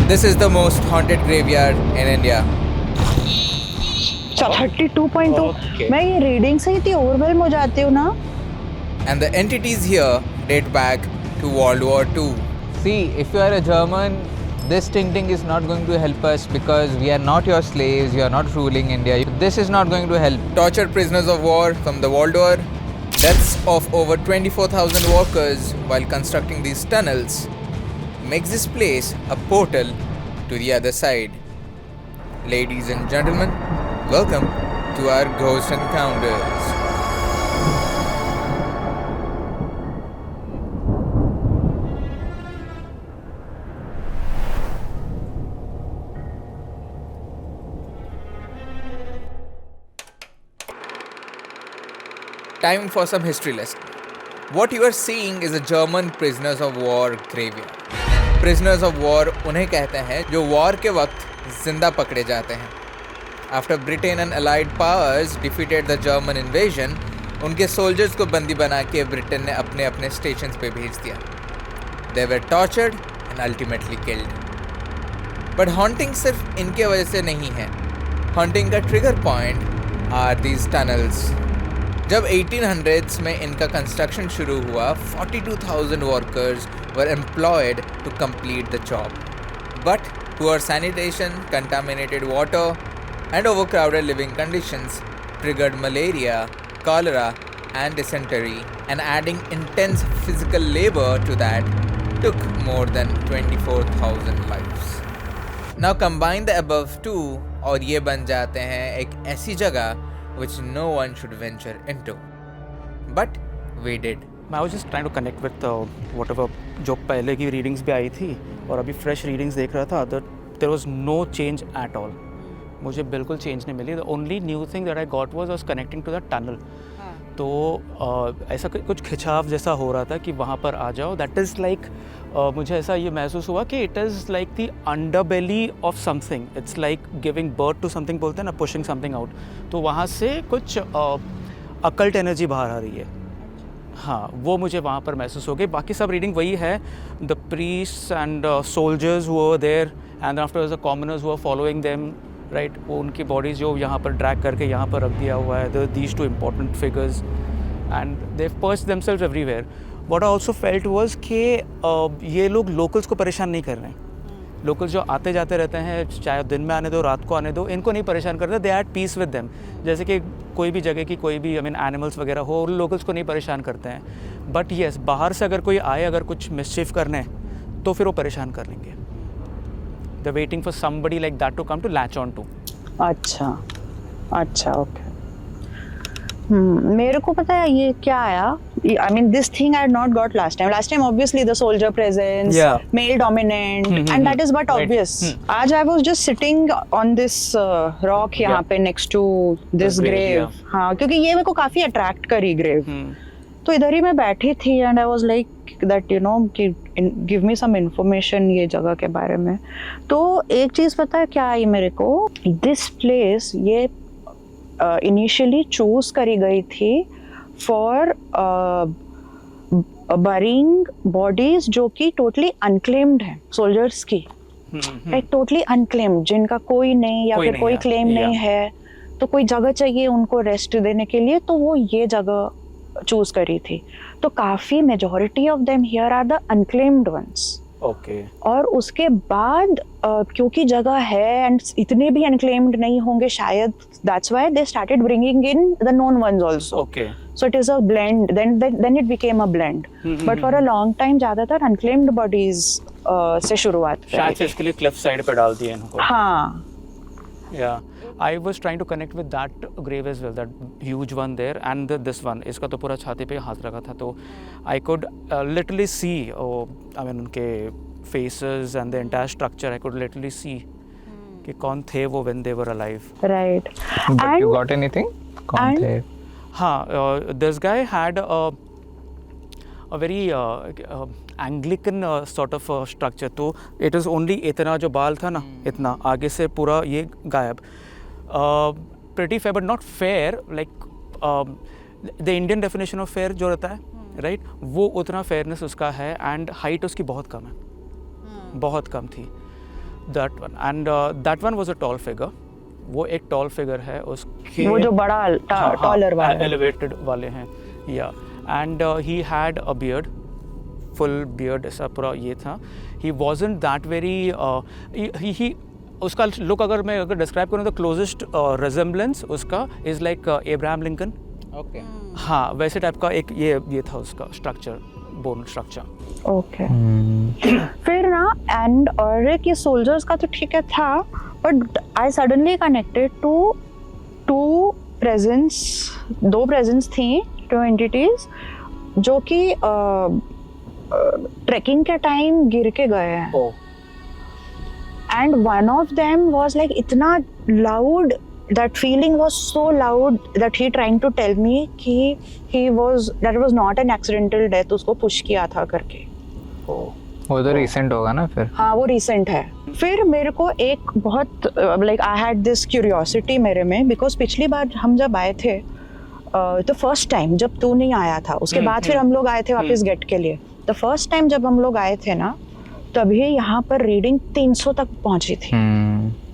This is the most haunted graveyard in India. 32.2 Okay. मैं ये reading से इतनी ओवरवेल्म हो जाती हूँ ना. And the entities here date back to World War II. See, if you are a German, this tinting is not going to help us because we are not your slaves, you are not ruling India. This is not going to help. Tortured prisoners of war from the Waldor, deaths of over 24,000 workers while constructing these tunnels makes this place a portal to the other side. Ladies and gentlemen, welcome to our Ghost Encounters. Time for some history lesson. What you are seeing is a German prisoners of war graveyard. Prisoners of war उन्हें कहते हैं जो war के वक्त जिंदा पकड़े जाते हैं. After Britain and allied powers defeated the German invasion, उनके सोल्जर्स को बंदी बना के ब्रिटेन ने अपने अपने स्टेशंस पे भेज दिया. They were tortured and ultimately killed. But haunting सिर्फ इनके वजह से नहीं है. Haunting का trigger point are these tunnels. जब 1800s में इनका कंस्ट्रक्शन शुरू हुआ, 42,000 workers were employed to complete the job. But poor sanitation, contaminated water and overcrowded living conditions triggered malaria, cholera and dysentery, and adding intense physical labor to that took more than 24,000 lives. Now combine the above two और ये बन जाते हैं एक ऐसी जगह which no one should venture into. But we did. I was just trying to connect with whatever जो पहले की रीडिंग्स भी आई थी और अभी फ्रेश रीडिंग्स देख रहा था. there was no change at all. मुझे बिल्कुल चेंज नहीं मिली. The only new thing that I got was connecting to the tunnel. तो ऐसा कुछ खिंचाव जैसा हो रहा था कि वहाँ पर आ जाओ. दैट इज़ लाइक मुझे ऐसा ये महसूस हुआ कि it is like the underbelly of something. It's like giving birth to something बोलते हैं ना, पुशिंग समथिंग आउट. तो वहाँ से कुछ अकल्ट एनर्जी बाहर आ रही है. हाँ, वो मुझे वहाँ पर महसूस हो गई. बाकी सब रीडिंग वही है. The priests and soldiers who were there and after the commoners who were following them, right. वो उनकी बॉडीज़ जो यहाँ पर ड्रैग करके यहाँ पर रख दिया हुआ है. These two important figures and dispersed themselves everywhere. What I also felt was कि ये लोग लोकल्स को परेशान नहीं कर रहे हैं. लोकल्स जो आते जाते रहते हैं, चाहे दिन में आने दो, रात को आने दो, इनको नहीं परेशान करते. दे एट पीस विद देम. जैसे कि कोई भी जगह की कोई भी एनिमल्स वगैरह हो, लोकल्स को नहीं परेशान करते हैं. बट येस, बाहर से अगर कोई आए, अगर कुछ मिसचिफ करने, तो फिर वो परेशान कर लेंगे. They're waiting for somebody like that to come to latch on to. अच्छा ओके. मेरे को पता है ये क्या आया. I mean this thing I had not got last time. Last time obviously the soldier presence, Yeah. male dominant, and that is but Right. obvious. आज I was just sitting on this rock यहाँ पे next to this The grave, grave. yeah. हाँ, क्योंकि ये मेरे को काफी attract करी grave. तो इधर ही मैं बैठी थी and I was like that you know कि give me some information ये जगह के बारे में. तो एक चीज़ पता है क्या आई मेरे को. This place ये इनिशियली चूज करी गई थी फॉर बरिंग बॉडीज जो कि टोटली अनक्लेम्ड है, सोल्जर्स की. लाइक टोटली अनक्लेम्ड, जिनका कोई नहीं या कोई फिर नहीं कोई है, क्लेम नहीं है. तो कोई जगह चाहिए उनको रेस्ट देने के लिए, तो वो ये जगह चूज करी थी. तो काफी majority of them here are the unclaimed ones. Okay. और उसके बाद क्योंकि जगह है एंड इतने भी अनक्लेम्ड नहीं होंगे शायद, that's why they started bringing in the known ones also. Okay. So it is a blend, then it became a blend. But for a long time ज्यादातर अनक्लेम्ड बॉडीज से शुरुआत शायद से इसके लिए क्लिफ साइड पे डाल दिए इनको. हाँ. Yeah, I was trying to connect with that grave as well, that huge one there, and this one. इसका तो पूरा छाती पे हाथ रखा था, तो I could literally see, I mean उनके faces and the entire structure. I could literally see कि कौन थे वो when they were alive. Right. But And- you got anything? कौन and- थे? हाँ, this guy had a very Anglican sort of structure. तो it is only इतना जो बाल था ना, इतना आगे से पूरा ये गायब. Pretty fair but not fair, like the Indian definition of fair जो रहता है, right, वो उतना fairness उसका है. and height उसकी बहुत कम है, बहुत कम थी. that one, and that one was a tall figure. वो एक tall figure है उसके, वो जो बड़ा taller वाला elevated वाले हैं, yeah, and he had a beard, full beard, ऐसा पूरा ये था. He wasn't that very he उसका look अगर मैं describe करूँ तो closest resemblance उसका is like Abraham Lincoln. Okay. हाँ, वैसे टाइप का एक ये था उसका स्ट्रक्चर, बोन स्ट्रक्चर. ओके. फिर ना एंड और कि सोल्जर्स का तो ठीक है था, but I suddenly connected to दो प्रेजेंस थी, 2 एंटिटीज जो कि ट्रैकिंग के टाइम गिर के गए हैं. And one of them was like इतना loud, that feeling was so loud that he trying to tell me कि that was not an accidental death, उसको पुश किया था करके. वो तो रिसेंट होगा ना फिर. हाँ, वो रिसेंट है. फिर मेरे को एक बहुत like I had this curiosity मेरे में, बिकॉज पिछली बार हम जब आए थे तो फर्स्ट टाइम जब तू नहीं आया था, उसके बाद फिर हम लोग आए थे वापस गेट के लिए. द फर्स्ट टाइम जब हम लोग आए थे ना, तभी यहाँ पर रीडिंग 300 तक पहुंची थी.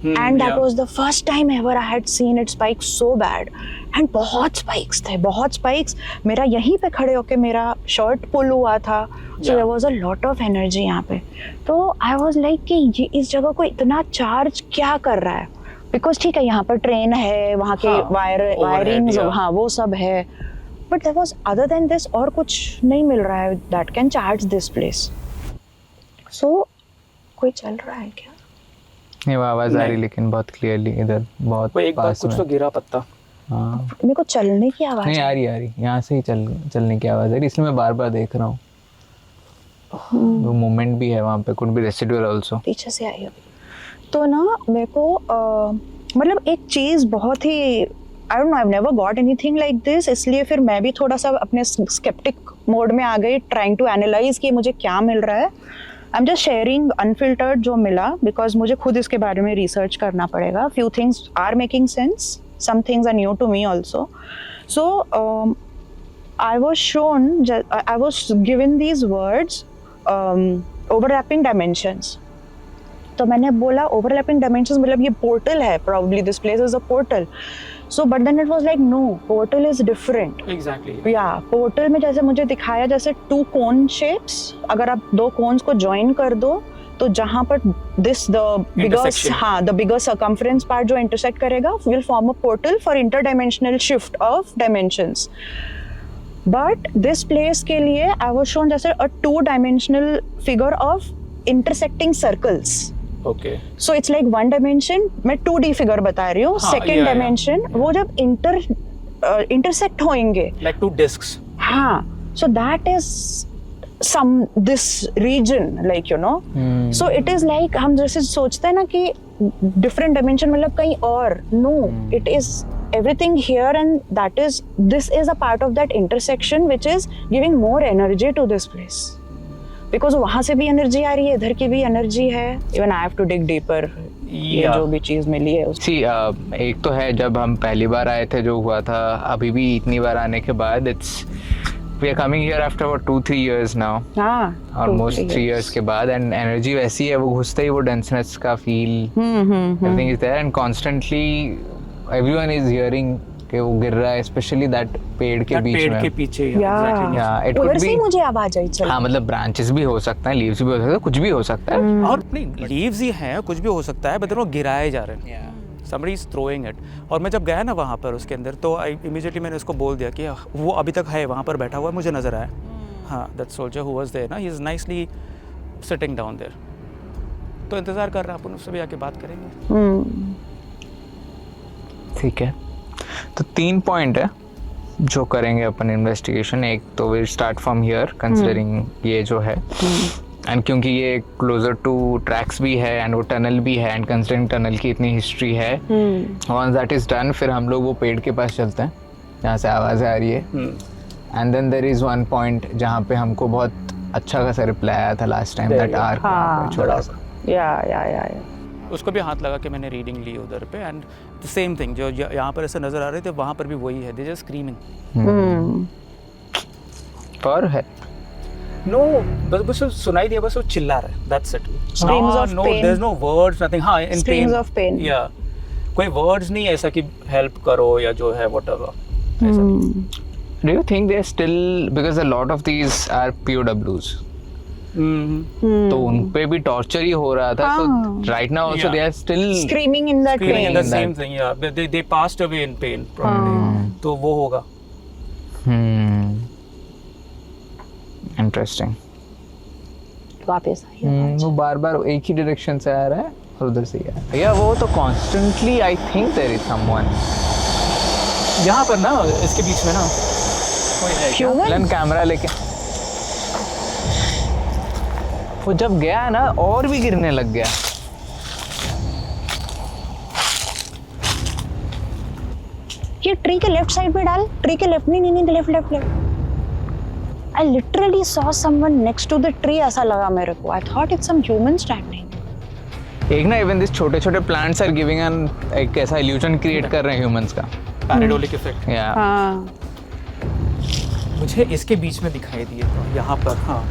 And that was the first time ever I had seen it spike so bad. And बहुत spikes थे, बहुत spikes. मेरा यहीं पे खड़े होके मेरा शर्ट पुल हुआ था. So there was a lot of energy यहाँ पे. तो I was like कि ये इस जगह को इतना चार्ज क्या कर रहा है? Because ठीक है, यहाँ पर ट्रेन है, वहाँ के वायरिंग्स, हाँ वो सब है. But there was other than this और कुछ नहीं मिल रहा है that can charge this place. So कोई चल रहा है क्या? नहीं, वो आवाज आ रही लेकिन बहुत क्लियरली इधर बहुत एक बार कुछ तो गिरा पत्ता. हाँ, मेरे को चलने की आवाज नहीं आ रही यहाँ से ही चलने की आवाज आ रही, इसलिए मैं बार देख रहा हूँ. वो मूवमेंट भी है वहाँ पे, कुड बी रेसिडुअल आल्सो. पीछे से आई अभी तो ना मेरे को मतलब एक चीज बहुत ही I don't know, I have never got anything like this. इसलिए फिर मैं भी थोड़ा सा अपने स्केप्टिक मोड में आ गई, ट्राइंग टू एनालाइज कि मुझे क्या मिल रहा है. आई एम जस्ट शेयरिंग अनफिल्टर्ड जो मिला, बिकॉज मुझे खुद इसके बारे में रिसर्च करना पड़ेगा. Few things are making sense, some things are new to me also. So I was shown, I was given these words overlapping dimensions. तो मैंने बोला ओवरलैपिंग डायमेंशंस मतलब ये पोर्टल है, probably this place is a portal. So but then it was like no, portal is different. Exactly. Yeah, portal में जैसे मुझे दिखाया जैसे 2 cone shapes, अगर आप 2 cones को join कर दो तो जहाँ पर the bigger circumference part जो intersect करेगा will form a portal for interdimensional shift of dimensions. But this place के लिए I was shown जैसे a 2-dimensional figure of intersecting circles. Okay. So it's like 1 dimension, मैं 2D figure बता रही हूँ. Second dimension वो जब intersect होंगे like 2 discs. हाँ, so that is this region, like you know. So it is like हम जैसे सोचते हैं ना कि different dimension मतलब कहीं और. No, it is everything here, and this is a part of that intersection which is giving more energy to this place. Because वहाँ से भी एनर्जी आ रही है, इधर की भी एनर्जी है. Even I have to dig deeper. ये जो भी चीज मिली है सी एक तो है जब हम पहली बार आए थे जो हुआ था, अभी भी इतनी बार आने के बाद we are coming here after about 2-3 years now. हाँ, ऑलमोस्ट 3 years के बाद. एंड एनर्जी वैसी है, वो घुसते ही वो डेंसनेस का feel, everything is there and constantly everyone is hearing कि वो गिर रहा है, स्पेशली दैट पेड़ के बीच में. पेड़ के पीछे. उधर से मुझे आवाज आई. चल, हाँ, मतलब ब्रांचेस भी हो सकता है, लीव्स भी हो सकता है, कुछ भी हो सकता है. और नहीं, लीव्स ही हैं, कुछ भी हो सकता है, बट वो गिराए जा रहे हैं. somebody is throwing it. और मैं जब गया ना वहाँ पर उसके अंदर, तो इमीडिएटली मैंने उसको बोल दिया कि वो अभी तक है वहाँ पर बैठा हुआ है, मुझे नजर आया. हाँ, that soldier who was there ना, he is nicely sitting down there. तो इंतजार कर रहा, अपन उससे भी आके बात करेंगे. ठीक है, तो 3 पॉइंट है जो करेंगे अपन इन्वेस्टिगेशन. एक तो will start from here considering ये जो है, एंड क्योंकि ये क्लोजर टू ट्रैक्स भी है एंड वो टनल भी है, एंड कंसीडरिंग टनल की इतनी हिस्ट्री है. वंस दैट इज डन, फिर हम लोग वो पेड़ के पास चलते हैं जहाँ से आवाज़ आ रही है. And then there is 1 point जहाँ पे हमको बहुत अच्छा खासा रिप्लाई आया था लास्ट टाइम, दैट आर्क छोटा सा. या उसको भी हाथ लगा के मैंने रीडिंग ली उधर पे. एंड द सेम थिंग जो यहाँ पर ऐसे नजर आ रहे थे, वहाँ पर भी वही है. They just screaming. और है No, बस वो सुनाई दिया, बस वो चिल्ला रहा है, that's it. Screams of no, pain. there's no words, nothing. हाँ, in Screams pain. of pain. Yeah, कोई words नहीं ऐसा कि help करो या जो है whatever. ऐसा नहीं. Do you think they're still, because a lot of these are POWs, तो उन पे भी टॉर्चर ही हो रहा था, तो right now also they are still Screaming in that Screaming pain. in the same thing, yeah. They passed away in pain probably. तो वो होगा. इंटरेस्टिंग. वापस आई. वो बार बार एक ही डायरेक्शन से आ रहा है और उधर से ही आ रहा है. या वो तो constantly, I think there is someone यहाँ पर ना, इसके बीच में ना कोई है क्या? Human? कैमरा लेके. वो जब गया ना और भी गिरने लग गया. ये ट्री के लेफ्ट साइड पे डाल. ट्री के लेफ्ट, नहीं left left left. I literally saw someone next to the tree. ऐसा लगा मेरे को. I thought it's some human standing. एक ना इवन दिस छोटे छोटे प्लांट्स आर गिविंग एन एक ऐसा इल्यूजन क्रिएट कर रहे हैं ह्यूमंस का. पैराडोलिक इफेक्ट. या हाँ. मुझे इसके बीच में दिखाई दिए तो यहाँ पर. हाँ,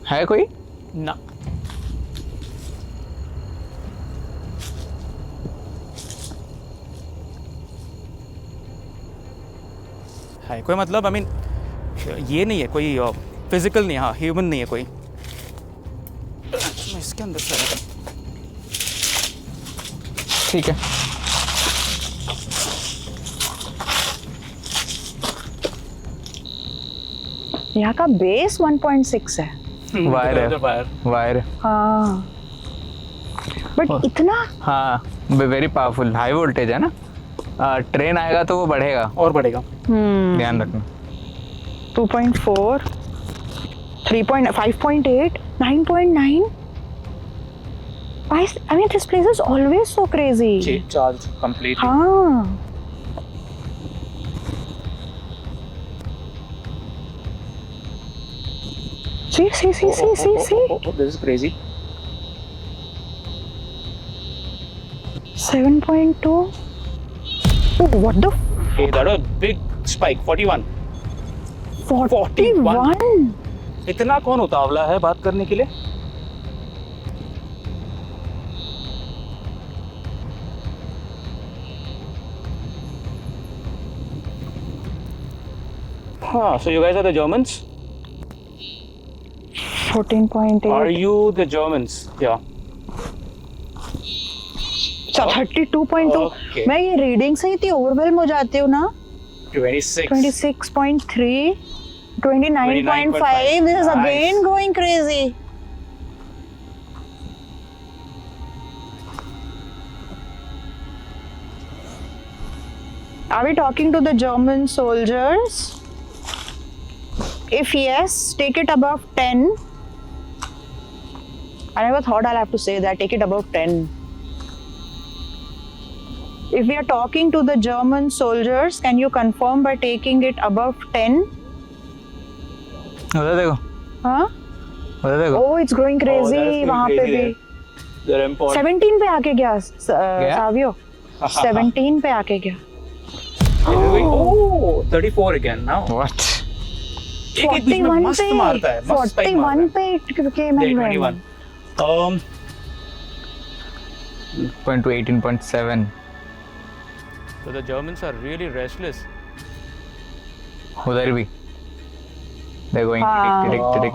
है कोई. ना. है कोई, मतलब आई मीन ये नहीं है कोई फिजिकल नहीं. हाँ, ह्यूमन नहीं है कोई. इसके अंदर से ठीक है. यहाँ का बेस 1.6 है. वायर है. वायर. वायर. हाँ. बट इतना. हाँ, वेरी पावरफुल. हाई वोल्टेज है ना. ट्रेन आएगा तो वो बढ़ेगा और बढ़ेगा. ध्यान रखना. 2.4, 3. 5.8, 9.9. I mean, this place is always so crazy. Charge completely. हाँ. See. This is crazy. 7.2. Oh, what the? Hey, that was a big spike. 41. 41. इतना कौन उतावला है बात करने के लिए? हाँ, so you guys are the Germans? 14.8. Are you the Germans? Yeah. 32.2. Okay. मैं ये रीडिंग से इतनी ओवरवेल्म हो जाती हूँ ना. 26. 26.3, 29.5. This is again going crazy. Are we talking to the German soldiers? If yes, take it above 10. I never thought I'll have to say that. Take it above 10. If we are talking to the German soldiers, can you confirm by taking it above 10? उधर देखो. हाँ? उधर देखो. Oh, it's growing crazy. going वहाँ पे crazy भी. They're important. 17 पे आके गया. सावियो. 17 पे आके गया. Oh, 34 again now. What? एक एक बीच में 41 मस्त पे. मारता है. मस्त spike 41 मारता है. पे came and went. 21. 18.7. So the Germans are really restless. उधर भी. They're going हाँ. tick.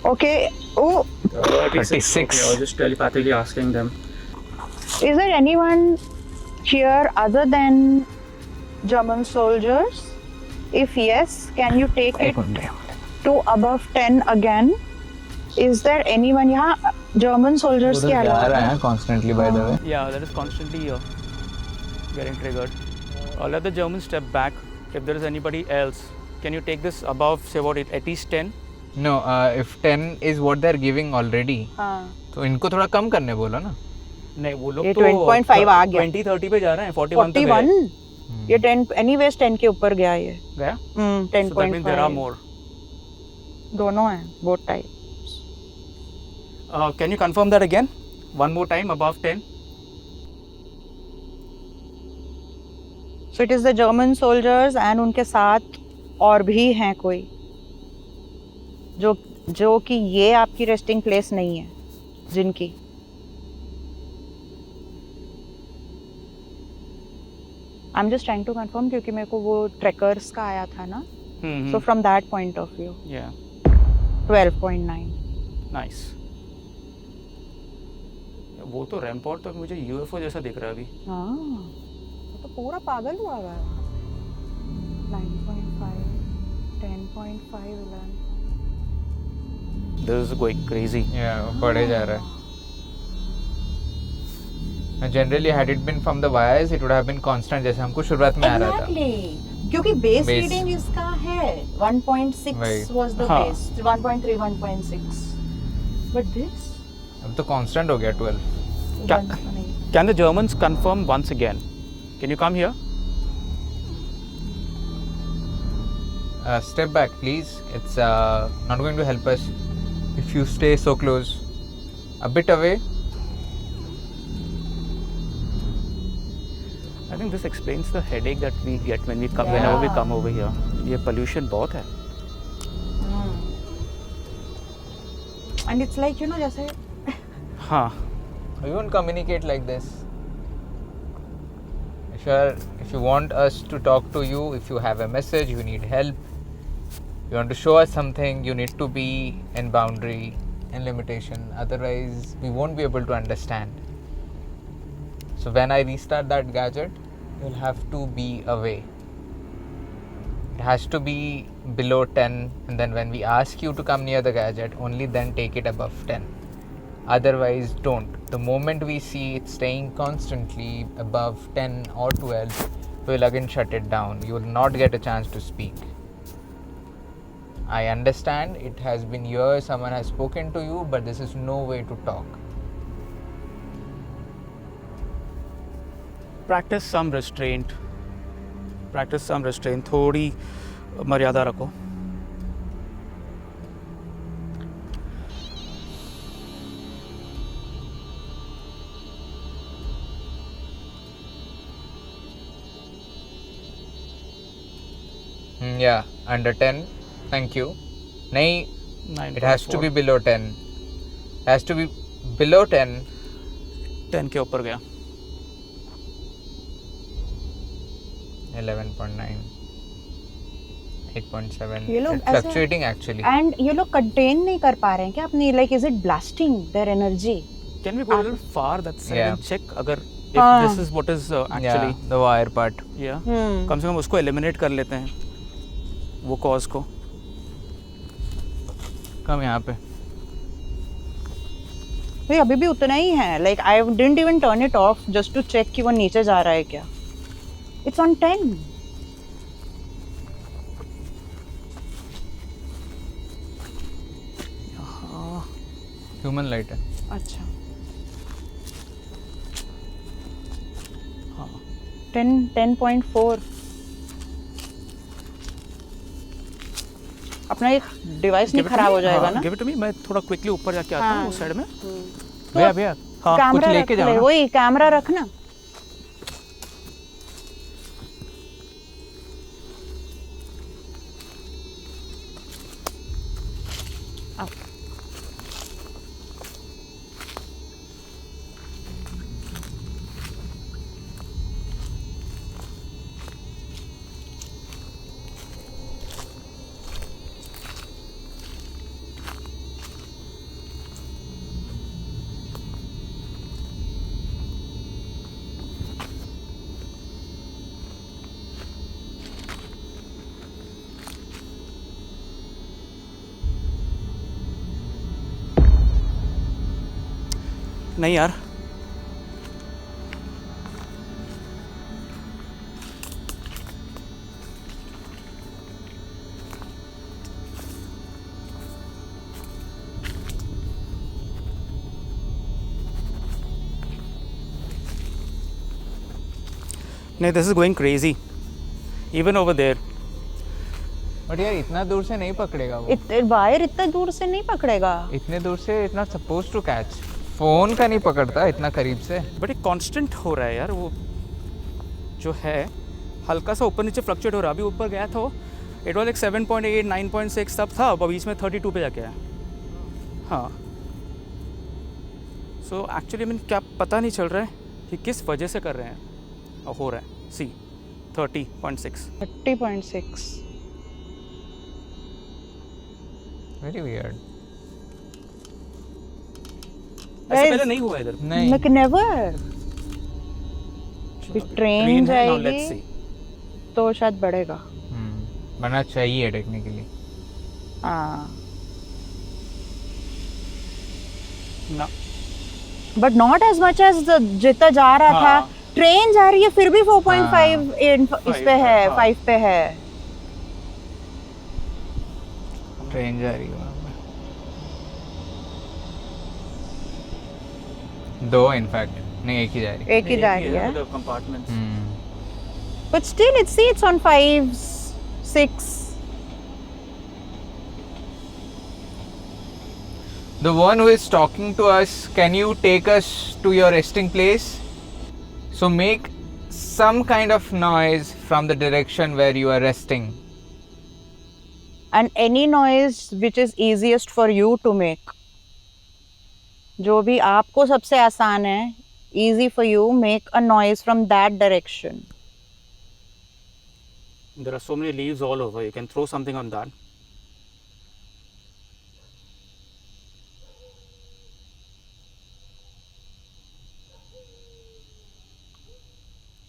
Okay. Oh, 36. Okay, I was just telepathically asking them. is there anyone here other than German soldiers? If yes, can you take it to above 10 again? Is there anyone यहाँ German soldiers के जा अलावा? रहा है constantly by the way. Yeah, that is constantly getting triggered. Let the Germans step back. If there is anybody else, can you take this above, say what, at least 10? No if 10 is what they are giving already, हाँ तो इनको थोड़ा कम करने बोलो ना. नहीं वो लोग ये तो 20.5 आ गया. 20-30 पे जा रहे हैं, 41 तक 41 गए. ये 10 एनीवेज 10 के ऊपर गया ये. गया? 10.5. So that means there are more. दोनों हैं, both types. Can you confirm that again? One more time above 10. So it is the German soldiers and उनके साथ और भी हैं कोई जो कि ये आपकी रेस्टिंग प्लेस नहीं है जिनकी. I am just trying to confirm क्योंकि मेरे को वो ट्रैकर्स का आया था ना. So from that point of view Yeah. 12.9. Nice. वो तो रैम्पॉर्ट तो मुझे यूएफओ जैसा दिख रहा है अभी. हाँ वो तो पूरा पागल हुआ हुआ है. 9.5 10.5 11. This is going crazy. Yeah, बढ़े जा रहा है. Generally, had it been from the wires, it would have been constant जैसे हमको शुरुआत में आ रहा था. Exactly. क्योंकि बेस Base. रीडिंग इसका है 1.6 वही. was the हाँ. base. 1.3 1.6. But this अब तो constant हो गया 12. नहीं. Can the Germans confirm once again? Can you come here? Step back, please. It's not going to help us if you stay so close. A bit away. I think this explains the headache that we get when we come, Yeah. whenever we come over here. ये pollution बहुत है. And it's like जैसे हाँ. We won't communicate like this. If you want us to talk to you, if you have a message, you need help, you want to show us something, you need to be in boundary and limitation. Otherwise, we won't be able to understand. So when I restart that gadget, you'll have to be away. It has to be below 10, and then when we ask you to come near the gadget, only then take it above 10. Otherwise, don't. The moment we see it staying constantly above 10 or 12, we'll again shut it down. You will not get a chance to speak. I understand it has been years someone has spoken to you, but this is no way to talk. Practice some restraint. Practice some restraint. थोड़ी मर्यादा रखो. Yeah, under 10. Thank you. Nahi, 9. it has to be below 10. It has to be below 10. 10 के ऊपर गया. 11.9. 8.7. ये लोग It's ऐसे- fluctuating actually. And ये लोग कंटेन नहीं कर पा रहे हैं क्या अपनी like is it blasting their energy? Can we go a little far that side Yeah. and check अगर if हाँ. this is what is actually Yeah, the wire part. yeah. हम्म. कम से कम उसको एलिमिनेट कर लेते हैं वो कॉज को. कम यहाँ पे. भाई अभी भी उतना ही है. like I didn't even turn it off just to check कि वो नीचे जा रहा है क्या. It's on 10. Human light है. अच्छा. हाँ. 10.4. अपना एक डिवाइस नहीं खराब हो जाएगा ना. Give it to me. मैं थोड़ा क्विकली ऊपर जाके आता हाँ. हूँ उस साइड में. भैया भैया. हाँ. कुछ कैमरा लेके रख जाओ ले. ना. वही कैमरा रखना. नहीं यार. No, this is going crazy. Even over there. But यार इतना दूर से नहीं पकड़ेगा वो. वायर इतना दूर से नहीं पकड़ेगा. इतने दूर से इतना सपोज टू कैच. फोन का नहीं पकड़ता इतना करीब से. बट ये कांस्टेंट हो रहा है यार, वो जो है हल्का सा ऊपर नीचे फ्लक्चुएट हो रहा है. अभी ऊपर गया था, इट वाज लाइक 7.8 9.6 तब था, अब बीच में 32 पे जाके आया. हाँ, सो एक्चुअली मैंने क्या पता नहीं चल रहा है कि किस वजह से कर रहे हैं और हो रहा है. सी 30.6. 30.6. Very weird. ऐसे पहले नहीं हुआ इधर. नहीं. Like never. ट्रेन जाएगी तो शायद बढ़ेगा. बनना चाहिए टेक्निकली. हाँ. ना. But not as much as जितना जा रहा था. ट्रेन जा रही है फिर भी 4.5 इस पे है, 5 पे है. ट्रेन जा रही है वहाँ पे. 2 इनफैक्ट नहीं, एक ही जा रही है. एक ही जा रही है. Compartments. But still, it's on 5, 6. The one who is talking to us, can you take us to your resting place? So make some kind of noise from the direction where you are resting. And any noise which is easiest for you to make. जो भी आपको सबसे आसान है, easy for you, make a noise from that direction. There are so many leaves all over. You can throw something on that.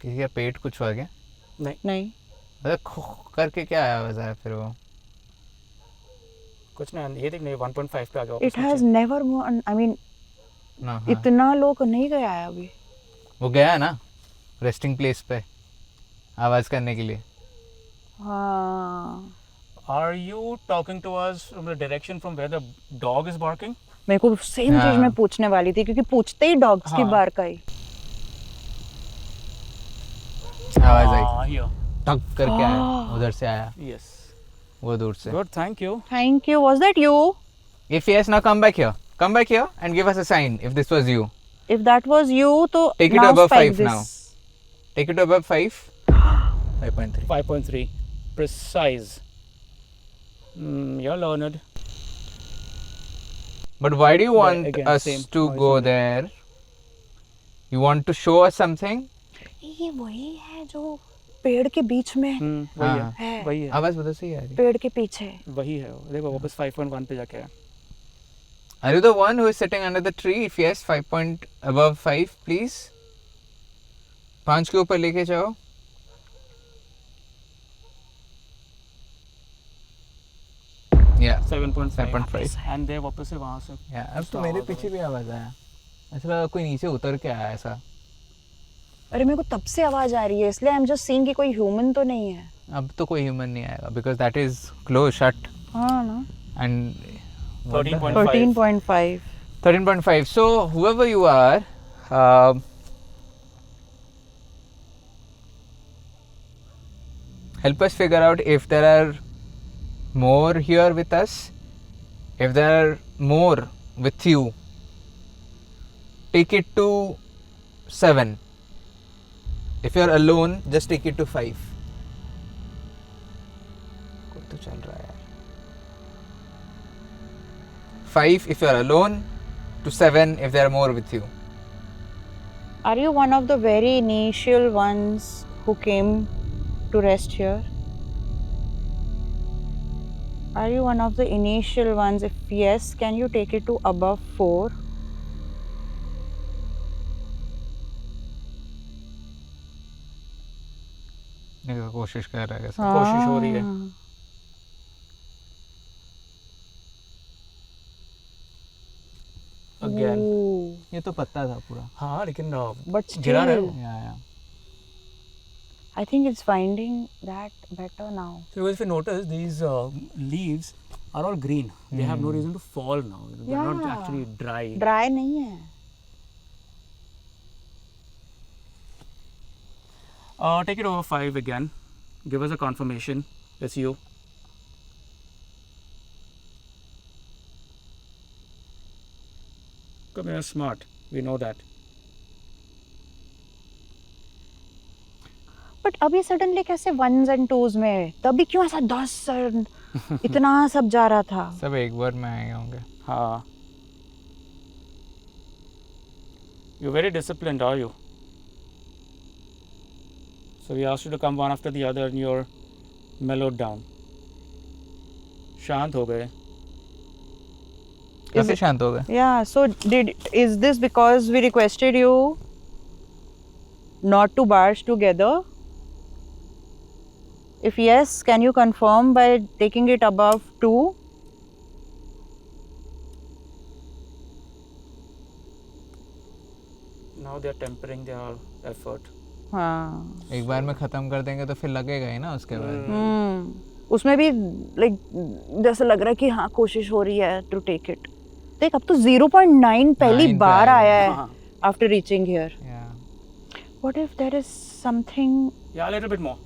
किसी का पेट कुछ हुआ क्या? नहीं. मतलब खो करके क्या आवाज आया फिर वो? कुछ नहीं, ये देख नहीं 1.5 पे आ गया. It has never gone. I mean, ना. इतना लोग नहीं गया है अभी. वो गया ना रेस्टिंग प्लेस पे आवाज करने के लिए. हाँ. Are you talking to us from the direction from where the dog is barking? मेरे को सेम हाँ. चीज मैं पूछने वाली थी क्योंकि पूछते ही डॉग्स की हाँ. बार का ही आवाज आई. Here. टक करके आया, उधर से आया Yes. वो दूर से. Good, thank you. Thank you. Was that you? If yes, now come back here. Come back here and give us a sign if this was you. If that was you तो Take it now above spike 5 this. now. Take it above 5. 5.3. 5.3. Precise. You're learned. But why do you want again, us same to noise go only. there? You want to show us something? ये वही है जो पेड़ के बीच में वही हाँ. है. वही है. आवाज उधर से ही आ रही. पेड़ के पीछे. वही है. देखो वापस 5.1 पे जाके आया. Are you the one who is sitting under the tree? If yes, 5 point above 5, please. 5 के ऊपर लेके जाओ. Yeah. 7.5. 7.5. And they वापस से वहाँ से. Yeah. अब तो मेरे पीछे भी आवाज आया. ऐसा लगा कोई नीचे उतर के आया ऐसा. अरे मेरे को तब से आवाज आ रही है इसलिए आई एम जस्ट सीइंग कि कोई ह्यूमन तो नहीं है. अब तो कोई ह्यूमन नहीं आएगा because that is closed, shut. हाँ ना. And what the hell? 13.5. 13.5. 13.5. So whoever you are, help us figure out if there are more here with us. If there are more with you, take it to 7. If you are alone, just take it to 5. कोई तो चल रहा है यार. 5 if you are alone, to 7 if there are more with you. Are you one of the very initial ones who came to rest here? Are you one of the initial ones? If yes, can you take it to above 4? देखो कोशिश कर रहा है कैसे. कोशिश हो रही है. Again. Ooh. ये तो पत्ता था पूरा. हाँ लेकिन But गिरा रहा है still, वो. Yeah. I think it's finding that better now. So if you notice, these leaves are all green. They have no reason to fall now. They're not Yeah. actually dry. Dry नहीं है. Take it over 5 again. Give us a confirmation. It's you. Come here, smart. We know that. But अभी suddenly कैसे once and twos में, तभी क्यों ऐसा 10 इतना सब जा रहा था? सब एक बार में आए होंगे. हाँ. You're very disciplined, are you? So we asked you to come one after the other and you're mellowed down. शांत हो गए. कैसे शांत हो गए? Yeah, so is this because we requested you not to barge together? If yes, can you confirm by taking it above 2? Now they're tempering their effort. हाँ. एक बार में खत्म कर देंगे तो फिर लगेगा ही ना उसके बाद. उसमें भी लाइक जैसे लग रहा है कि हाँ कोशिश हो रही है टू टेक इट. देख अब तो 0.9 पहली 9 बार पे आया है हाँ. After reaching here. Yeah. What if there is something? Yeah, a little bit more.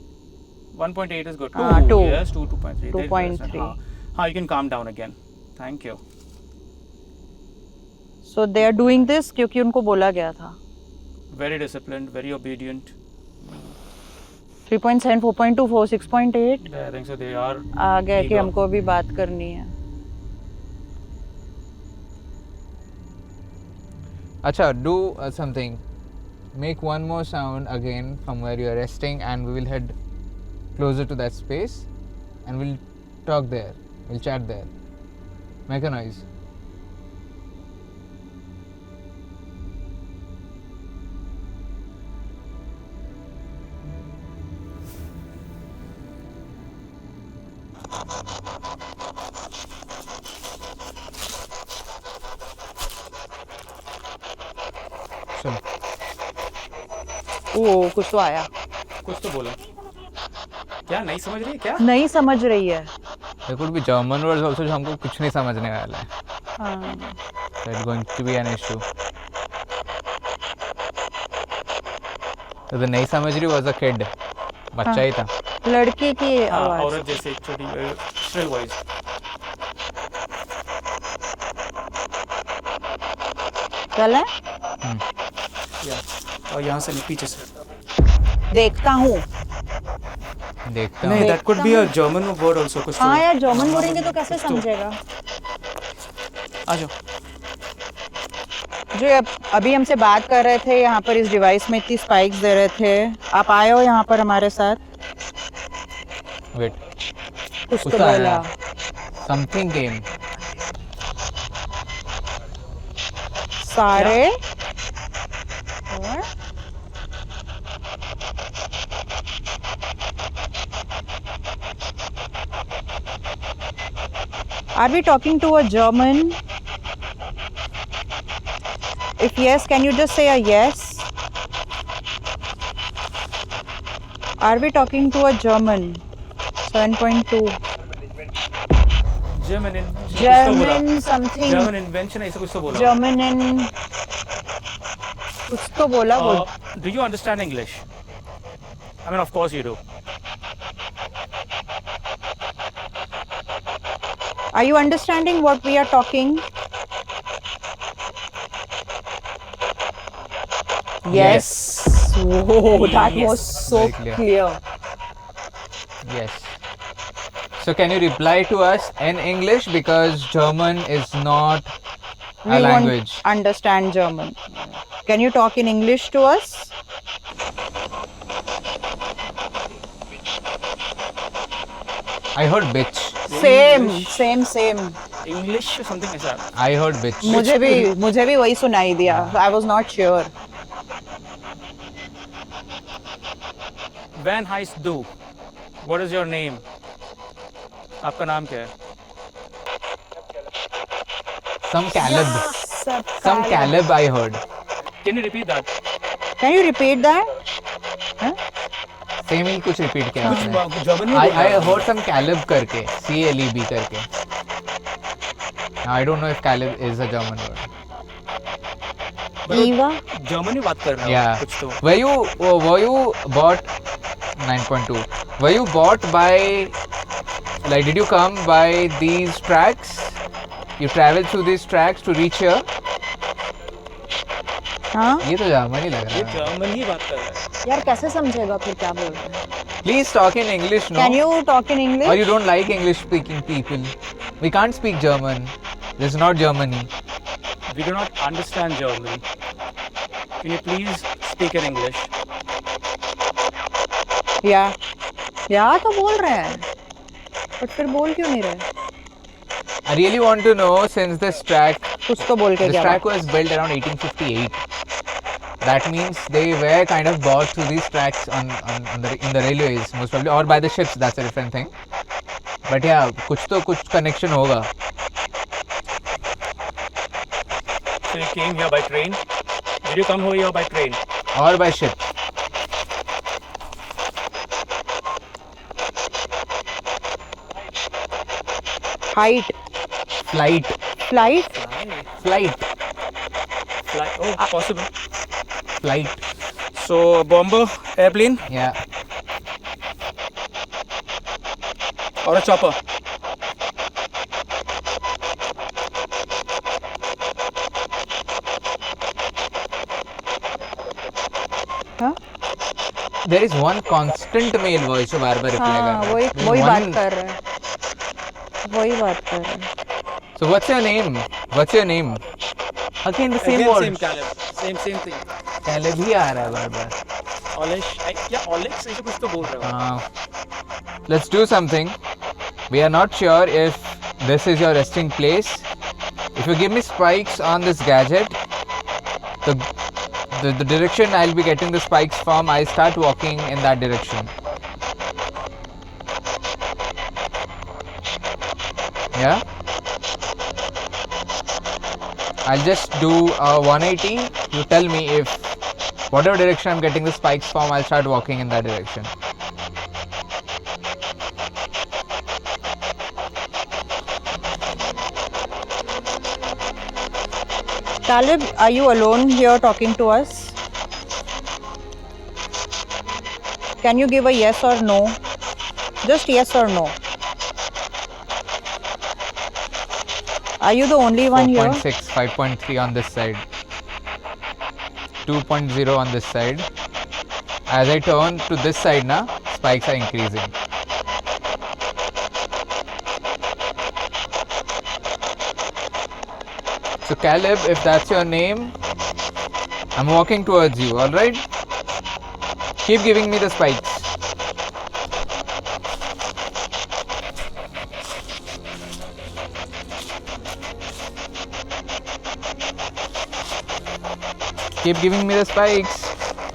1.8 is good. 2. Yes, 2.3. 2.3. हाँ, you can calm down again. Thank you. So they are doing this क्योंकि उनको बोला गया था. Very disciplined, very obedient. 3.7, 4.2, 4, 6.8 I think so. They are. आ गए कि eager. हमको भी बात करनी है. अच्छा, do something. Make one more sound again from where you are resting, and we will head closer to that space, and we'll talk there. We'll chat there. Make a noise. चलो. ओ कुछ तो आया. कुछ तो बोला. क्या नहीं समझ रही है क्या? नहीं समझ रही है. There could be German words also जो हमको कुछ नहीं समझने वाला है. हाँ. That's going to be an issue. तो the नहीं समझ रही was a kid. बच्चा ही था. लड़की की हाँ, आवाज. औरत जैसे एक छोटी shrill voice. चल है. और यहाँ से नहीं, पीछे से. देखता हूँ. देखता नहीं, हूँ. that could be a German word also. कुछ तो. हाँ यार जर्मन बोलेंगे तो कैसे समझेगा? आ जाओ. जो अभी हमसे बात कर रहे थे यहाँ पर इस डिवाइस में इतनी स्पाइक्स दे रहे थे, आप आए हो यहाँ पर हमारे साथ? Wait. कुछ तो कुछ आया. बोला. Something came. सारे और Are we talking to a German? If yes, can you just say a yes? Are we talking to a German? 7.2. German something. German invention ऐसा कुछ तो बोला. German in कुछ तो बोला वो. Do you understand English? I mean, of course you do. Are you understanding what we are talking? Yes. Oh, that was so Very clear. clear. Yes. So can you reply to us in English because German is not We a won't language. understand German. Can you talk in English to us? I heard bitch. Same, English. same. English or something like that. I heard bitch. मुझे भी वही सुनाई दिया. I was not sure. Van Heist do. What is your name? आपका नाम क्या है? Some Caleb. Some Caleb I heard. Can you repeat that? Can you repeat that? Same ही कुछ repeat किया आपने. कुछ German में I बोला. heard some Caleb करके. CLEB करके. Now I don't know if Caleb is a German word. Eva German में बात कर रहे हो Yeah. कुछ तो Were you bought 9.2? Were you bought by, like, did you come by these tracks? You traveled through these tracks to reach here? हाँ ये तो जर्मनी लग रहा ये है. जर्मन ही बात कर रहा है यार कैसे समझेगा फिर क्या बोल रहे हैं? Please talk in English, no? Can you talk in Or you English? don't like English speaking people? We can't speak German. This is not Germany. we do not understand German can you please speak in English या तो बोल रहे हैं but फिर बोल क्यों नहीं रहे? I really want to know, since this track कुछ तो बोल के This क्या track was built around 1858. That means they were kind of bought through these tracks in the railways, most probably, or by the ships. That's a different thing. But yeah, कुछ connection होगा. so you came here by train did you come over here by train Or by ship. Height Flight. Flight Flight. flight oh possible Flight. so bomber airplane Yeah. or a chopper हाँ There is one constant male voice जो बार बार reply कर हाँ रहा है. वही There's वही one- बात कर रहे हैं वही बात कर रहे हैं So what's your name? What's your name? Again the same Again, word. same Caleb same thing Caleb ही आ रहा है बार बार. Olesh या Olex ऐसे कुछ तो बोल रहे हो Let's do something. We are not sure if this is your resting place. If you give me spikes on this gadget, the direction I'll be getting the spikes from, I start walking in that direction. Yeah? I'll just do a 180. You tell me if whatever direction I'm getting the spikes from, I'll start walking in that direction. Caleb, are you alone here talking to us? Can you give a yes or no? Just yes or no. Are you the only one here? 4.6, 5.3 on this side, 2.0 on this side. As I turn to this side now, spikes are increasing. So Caleb, if that's your name, I'm walking towards you, alright? Keep giving me the spikes. Keep giving me the spikes.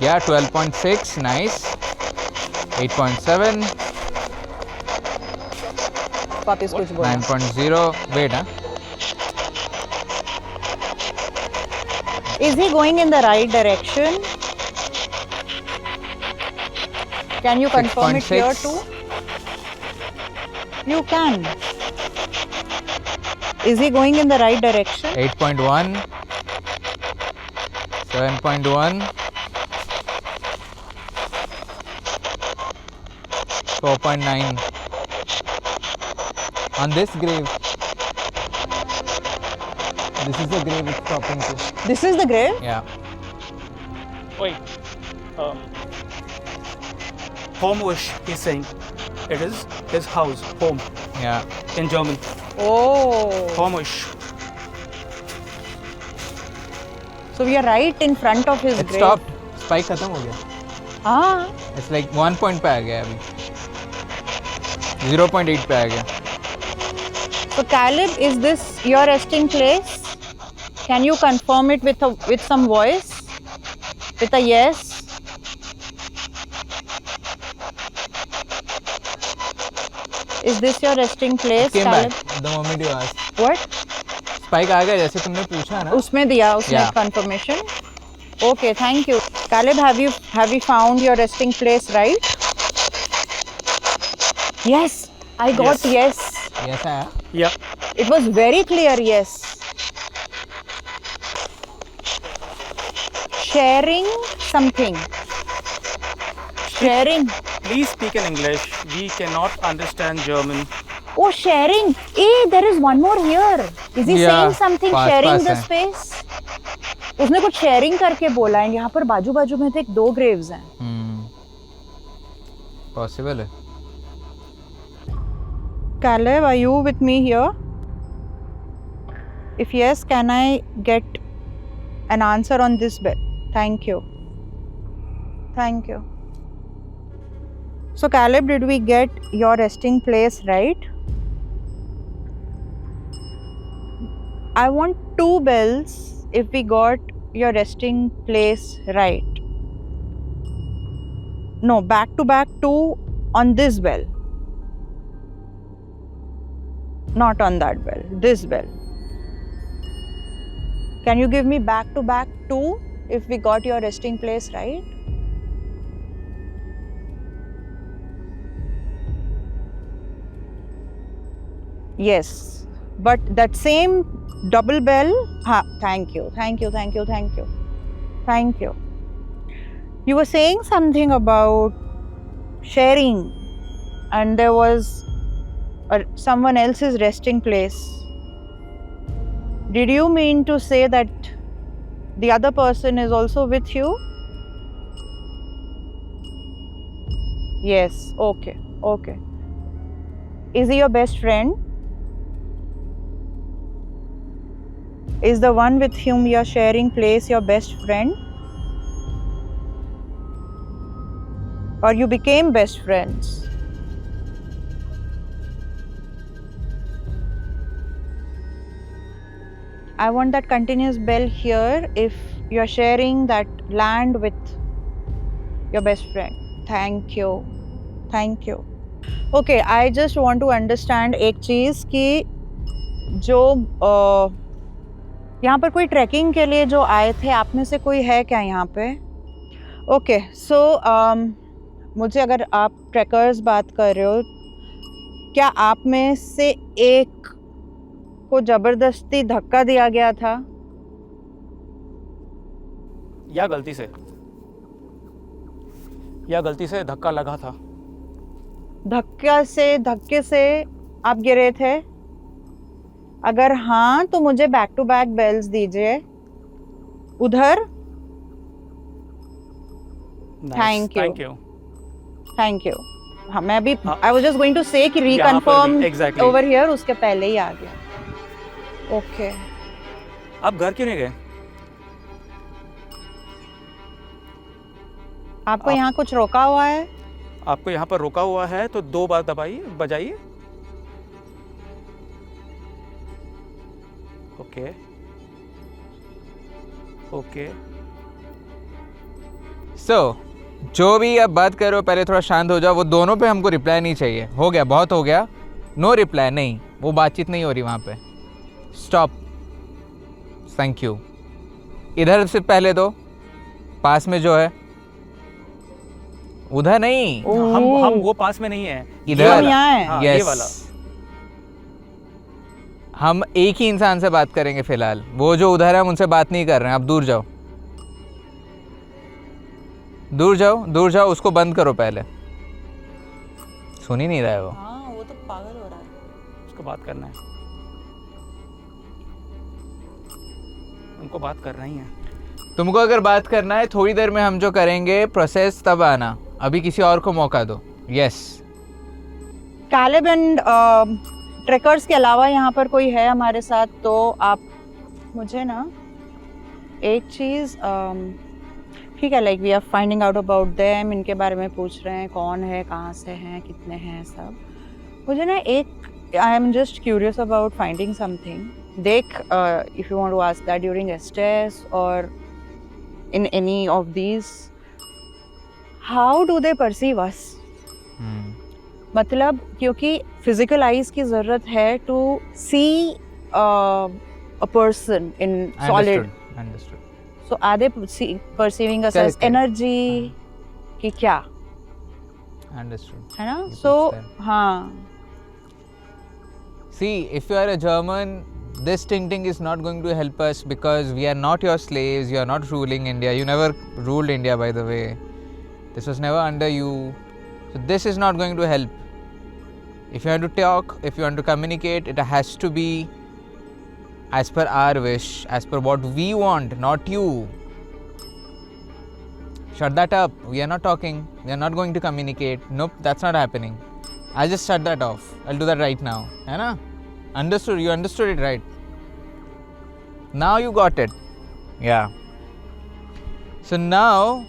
Yeah, 12.6, nice. 8.7, वापस कुछ बोलो 9.0. Wait, huh? Is he going in the right direction? Can you confirm it here 6.6. too? You can. Is he going in the right direction? 8.1, 7.1, 4.9. On this grave. This is the grave it's stopping to. This is the grave? Yeah. Wait. Homewish, he's saying. It is his house, home, Yeah. in German. Oh. Homewish. So we are right in front of his It grave. stopped. Spike खत्म हो गया. हाँ. It's like 1 point पे आ गया अभी. 0.8 पे आ गया. So Caleb, is this your resting place? Can you confirm it with some voice? With a yes? Is this your resting place, Came Caleb? back the moment you asked. What? Spike आ गया जैसे तुमने पूछा ना. उसमें दिया उसने Yeah. confirmation. Okay, thank you. Caleb, have you found your resting place right? Yes, I got yes. Yes आया. Yeah. It was very clear yes. sharing something. Sharing. Please speak in English. We cannot understand German. Oh, sharing. Hey, there is one more here. Is he Yeah, saying something? Pass Sharing the है. space. उसने कुछ sharing करके बोला है. यहाँ पर बाजू-बाजू में थे 2 graves हैं. पॉसिबल है. Caleb, are you with me here? If yes, can I get an answer on this bit? Thank you. Thank you. So Caleb, did we get your resting place right? I want 2 bells if we got your resting place right. No, back to back 2 on this bell. Not on that bell, this bell. Can you give me back to back 2 if we got your resting place right? Yes, but that same double bell, thank you. You were saying something about sharing and there was someone else's resting place. Did you mean to say that the other person is also with you? Yes, okay. Is he your best friend? Is the one with whom you are sharing place your best friend? Or you became best friends? I want that continuous bell here if you are sharing that land with your best friend. Thank you. Okay, I just want to understand एक चीज़ कि जो यहाँ पर कोई trekking के लिए जो आए थे, आप में से कोई है क्या यहाँ पे? ओके, सो मुझे अगर आप ट्रैकर्स बात कर रहे हो, क्या आप में से एक को जबरदस्ती धक्का दिया गया था? या गलती से धक्का लगा था. धक्के से आप गिरे थे? अगर हाँ तो मुझे बैक टू बैक बेल्स दीजिए उधर. Nice. Thank you. हाँ, मैं अभी I was just going to say कि रिकन्फर्म ओवर हियर, उसके पहले ही आ गया. ओके. आप घर क्यों नहीं गए? आपको यहाँ कुछ रोका हुआ है? आपको यहाँ पर रोका हुआ है तो 2 बार बजाइए. ओके. सो जो भी आप बात कर रहे हो पहले थोड़ा शांत हो जाओ. वो दोनों पे हमको रिप्लाई नहीं चाहिए. हो गया, बहुत हो गया. नो रिप्लाई नहीं, वो बातचीत नहीं हो रही वहाँ पे. स्टॉप. Thank you. इधर से पहले दो, पास में जो है उधर नहीं. हम वो पास में नहीं है. इधर यहाँ है. हाँ, yes. ये वाला. हम एक ही इंसान से बात करेंगे फिलहाल. वो जो उधर है हम उनसे बात नहीं कर रहे हैं. आप दूर जाओ. उसको बंद करो पहले. सुन ही नहीं रहा है वो. हाँ, वो तो पागल हो रहा है. उसको बात करना है. उनको बात करना ही है. तुमको अगर बात करना है थोड़ी देर में हम जो करेंगे प्रोसेस तब आना. अभी किसी और को मौका दो. यस. कैलेब एंड ट्रैकर्स के अलावा यहाँ पर कोई है हमारे साथ तो आप मुझे ना एक चीज़ ठीक है, like we are finding out about them, इनके बारे में पूछ रहे हैं कौन है, कहाँ से हैं, कितने हैं सब. मुझे ना एक I am just curious about finding something. देख, if you want to ask that during एस्टेस और in any of these, how do they perceive us? मतलब क्योंकि फिजिकल आइज की ज़रूरत है to see a person in solid. So are they perceiving us as energy कि क्या? Understood. है ना? So हाँ. See, if you are a German, this Ting is not going to help us because we are not your slaves, you are not ruling India, you never ruled India by the way, this was never under you, so this is not going to help. If you want to talk, if you want to communicate, it has to be as per our wish, as per what we want, not you. Shut that up, we are not talking, we are not going to communicate, nope, that's not happening. I'll just shut that off, I'll do that right now, hai na? Understood, you understood it right. Now you got it. Yeah. So now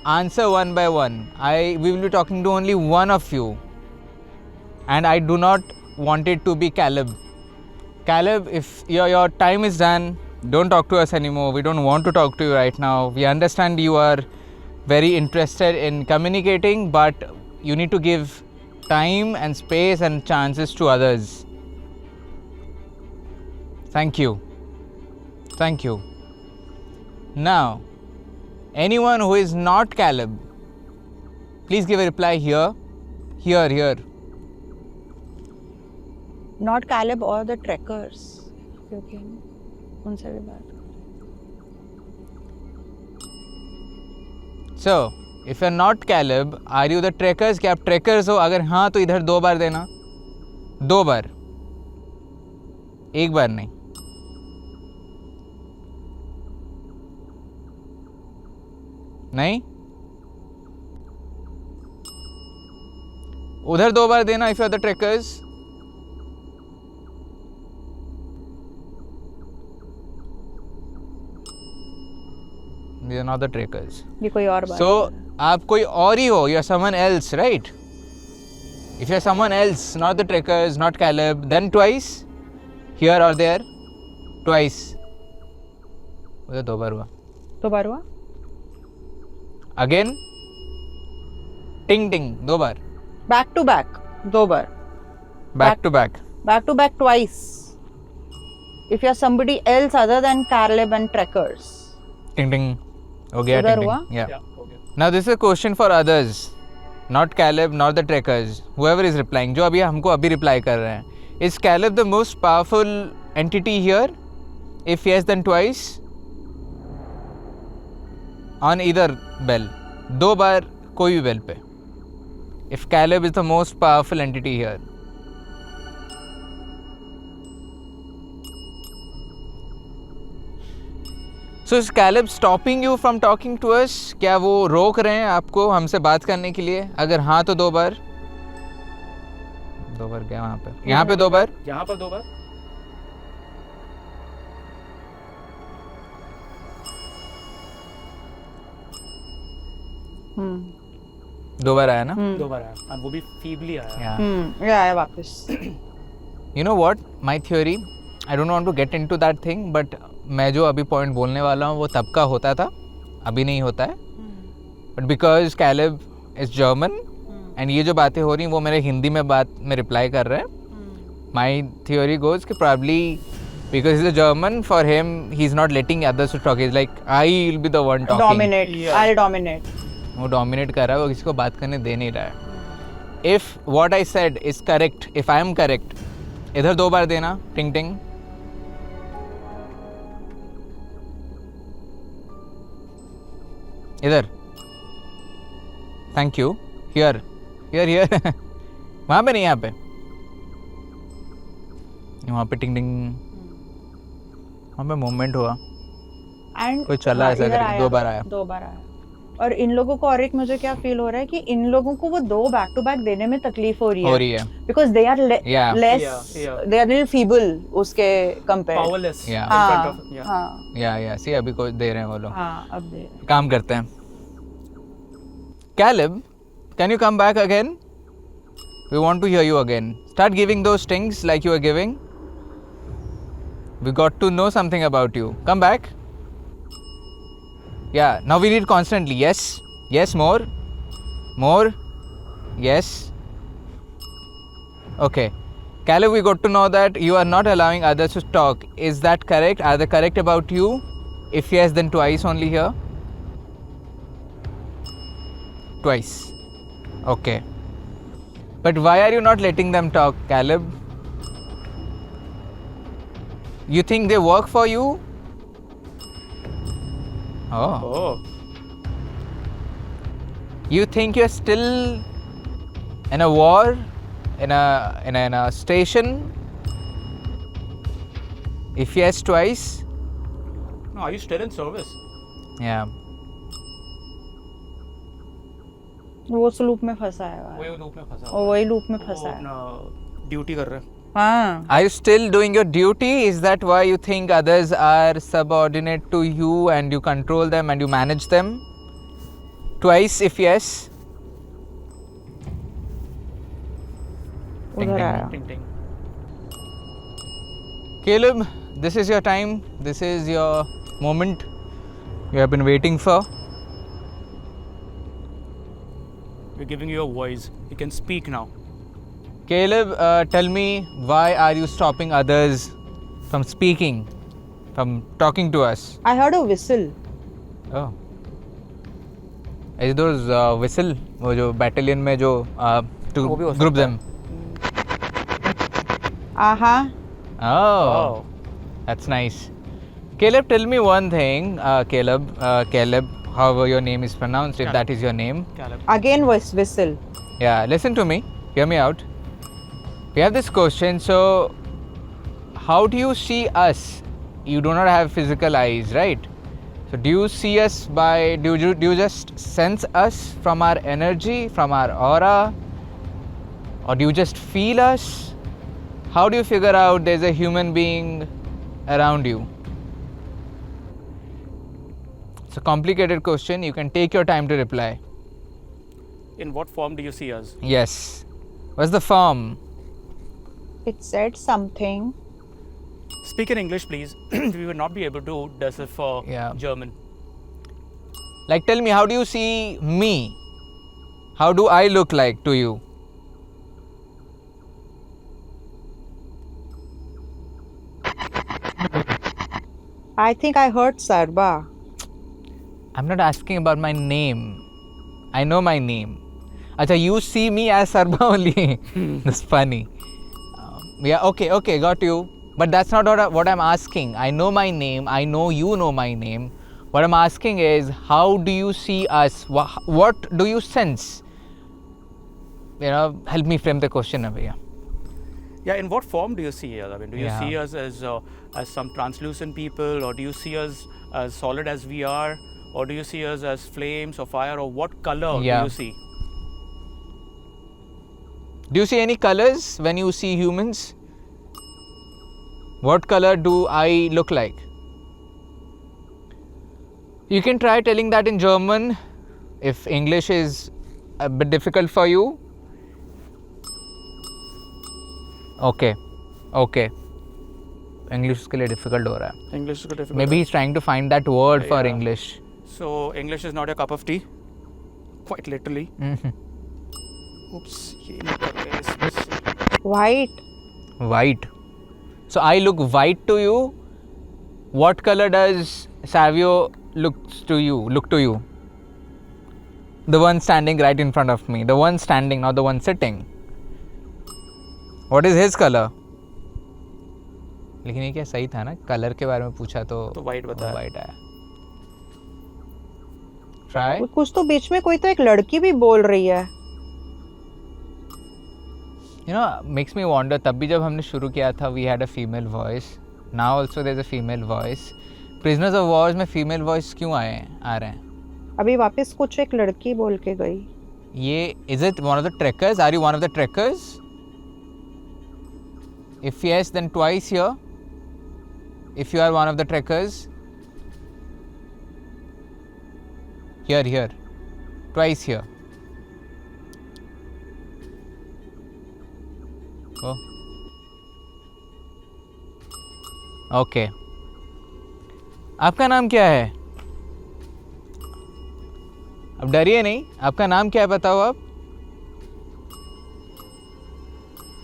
answer one by one. We will be talking to only one of you. And I do not want it to be Caleb. Caleb, if your time is done, don't talk to us anymore. We don't want to talk to you right now. We understand you are very interested in communicating, but you need to give time and space and chances to others. Thank you. Thank you. Now, anyone who is not Caleb, please give a reply here. Here. Not Caleb or the trekkers. Okay. उनसे भी बात करो. So, if you are not Caleb, are you the trekkers? क्या आप trekkers हो? अगर हाँ तो इधर 2 बार देना. 2 बार. 1 बार नहीं. नहीं उधर 2 बार देना if you are the trekkers. We are not the trekkers. ये कोई और बात. So आप कोई और ही हो, you are someone else, right? If you are someone else, not the trekkers, not Caleb, then twice, here or there, twice. उधर 2 बार हुआ. 2 बार हुआ. Again, ting 2 bar. Back to back 2 bar. Back to back. Back to back twice. If you are somebody else other than Caleb and trekkers. Ting. हो गया उधर ting. हुआ? Yeah. हो गया. Now this is a question for others, not Caleb, not the trekkers. Whoever is replying, जो अभी हमको अभी reply कर रहे हैं. Is Caleb the most powerful entity here? If yes, then twice. On either bell. 2 बार कोई भी bell पे. If Caleb is the most powerful entity here. So is Caleb stopping you from talking to us? क्या वो रोक रहे हैं आपको हमसे बात करने के लिए? अगर हाँ तो 2 बार. 2 बार क्या वहाँ पर? यहाँ पे 2 बार? यहाँ पर 2 बार. हम्म. 2 बार आया ना? 2 बार आया और वो भी फीबली आया. Yeah. ये आया वापस. You know what? My theory, I don't want to get into that thing, but मैं जो अभी पॉइंट बोलने वाला हूँ वो तब का होता था, अभी नहीं होता है. But because Caleb is German and ये जो बातें हो रही हैं वो मेरे हिंदी में बात में रिप्लाई कर रहे हैं. My theory goes कि probably because he's a German, for him he's not letting others to talk. He's like, I will be the one talking. Dominate. Yeah. I'll dominate. वो डोमिनेट कर रहा है, वो किसी को बात करने दे नहीं रहा है. If what I said is correct, if I am correct, इधर 2 बार देना. टिंग. इधर. Thank you. हियर. वहाँ पे नहीं, यहाँ पे. वहाँ पे टिंग. वहाँ पे मूवमेंट हुआ. And कोई चला ऐसा करके 2 बार आया. 2 बार आया. और इन लोगों को और एक मुझे क्या फील हो रहा है कि इन लोगों को वो 2 बैक टू बैक देने में तकलीफ हो रही है. Because they are Yeah. Less, Yeah. They are little feeble उसके compare. Powerless. Yeah. In front of. Yeah. हाँ या सी अभी कोई दे रहे हैं वो लोग. हाँ अब दे. काम करते हैं. Caleb, can you come back again? We want to hear you again. Start giving those stings like you were giving. We got to know something about you. Come back. Yeah, now we need constantly. Yes, more. Yes. Okay. Caleb, we got to know that you are not allowing others to talk. Is that correct? Are they correct about you? If yes, then twice only here. Twice. Okay. But why are you not letting them talk, Caleb? You think they work for you? Oh. Oh. You think you're still in a war, in a station? If yes, twice. No, are you still in service? Yeah. वो उस loop में फंसा है यार। वही loop में फंसा और वही लूप में फंसा है। अपना ड्यूटी कर रहा है। हाँ। Are you still doing your duty? Is that why you think others are subordinate to you and you control them and you manage them? Twice, if yes. उधर आया। टिंग टिंग। Caleb, this is your time. This is your moment you have been waiting for. We're giving you a voice. You can speak now. Caleb, tell me, why are you stopping others from speaking, from talking to us? I heard a whistle. Oh. Is those whistle, वो जो battalion में जो to वो भी हो group सकता them? Uh-huh. Oh, that's nice. Caleb, tell me one thing. Caleb, however your name is pronounced, if Caleb. that is your name. Caleb. Again whistle. Yeah, listen to me. Hear me out. We have this question. So, how do you see us? You do not have physical eyes, right? So, do you see us by? Do you just sense us from our energy, from our aura, or do you just feel us? How do you figure out there's a human being around you? It's a complicated question. You can take your time to reply. In what form do you see us? Yes. What's the form? It said something. Speak in English, please. We will not be able to decipher Yeah. German. Like, tell me, how do you see me? How do I look like to you? I think I heard Sarba. I'm not asking about my name. I know my name. Acha, you see me as Sarba only. That's funny. Yeah, okay, got you. But that's not what I'm asking. I know my name. I know you know my name. What I'm asking is, how do you see us? What do you sense? Help me frame the question a bit. Yeah, in what form do you see us? I mean, do you Yeah. see us as some translucent people, or do you see us as solid as we are, or do you see us as flames or fire, or what color Yeah. do you see? Do you see any colors when you see humans? What color do I look like? You can try telling that in German if English is a bit difficult for you. Okay. English के लिए difficult हो रहा है. English is difficult. Maybe he's trying to find that word for Yeah. English. So English is not your cup of tea, quite literally. Mhm. Oops, ये नहीं कर रहे इसमें से। White. White. So I look white to you. What color does Savio look to you? The one standing right in front of me. The one standing, not the one sitting. What is his color? लेकिन ये क्या सही था ना, colour के बारे में पूछा तो white बताया। white आया. Try. कुछ तो बीच में कोई तो एक लड़की भी बोल रही है. Makes me wonder, तब भी जब हमने शुरू किया था, we had a female voice. Now also there's a female voice. Prisoners of Wars में female voice क्यों आ रहे हैं? अभी वापस कुछ एक लड़की बोल के गई. ये is it one of the trekkers? Are you one of the trekkers? If yes, then twice here. If you are one of the trekkers, here, twice here. Oh. Okay. आपका नाम क्या है? अब डरिए नहीं. आपका नाम क्या है बताओ आप.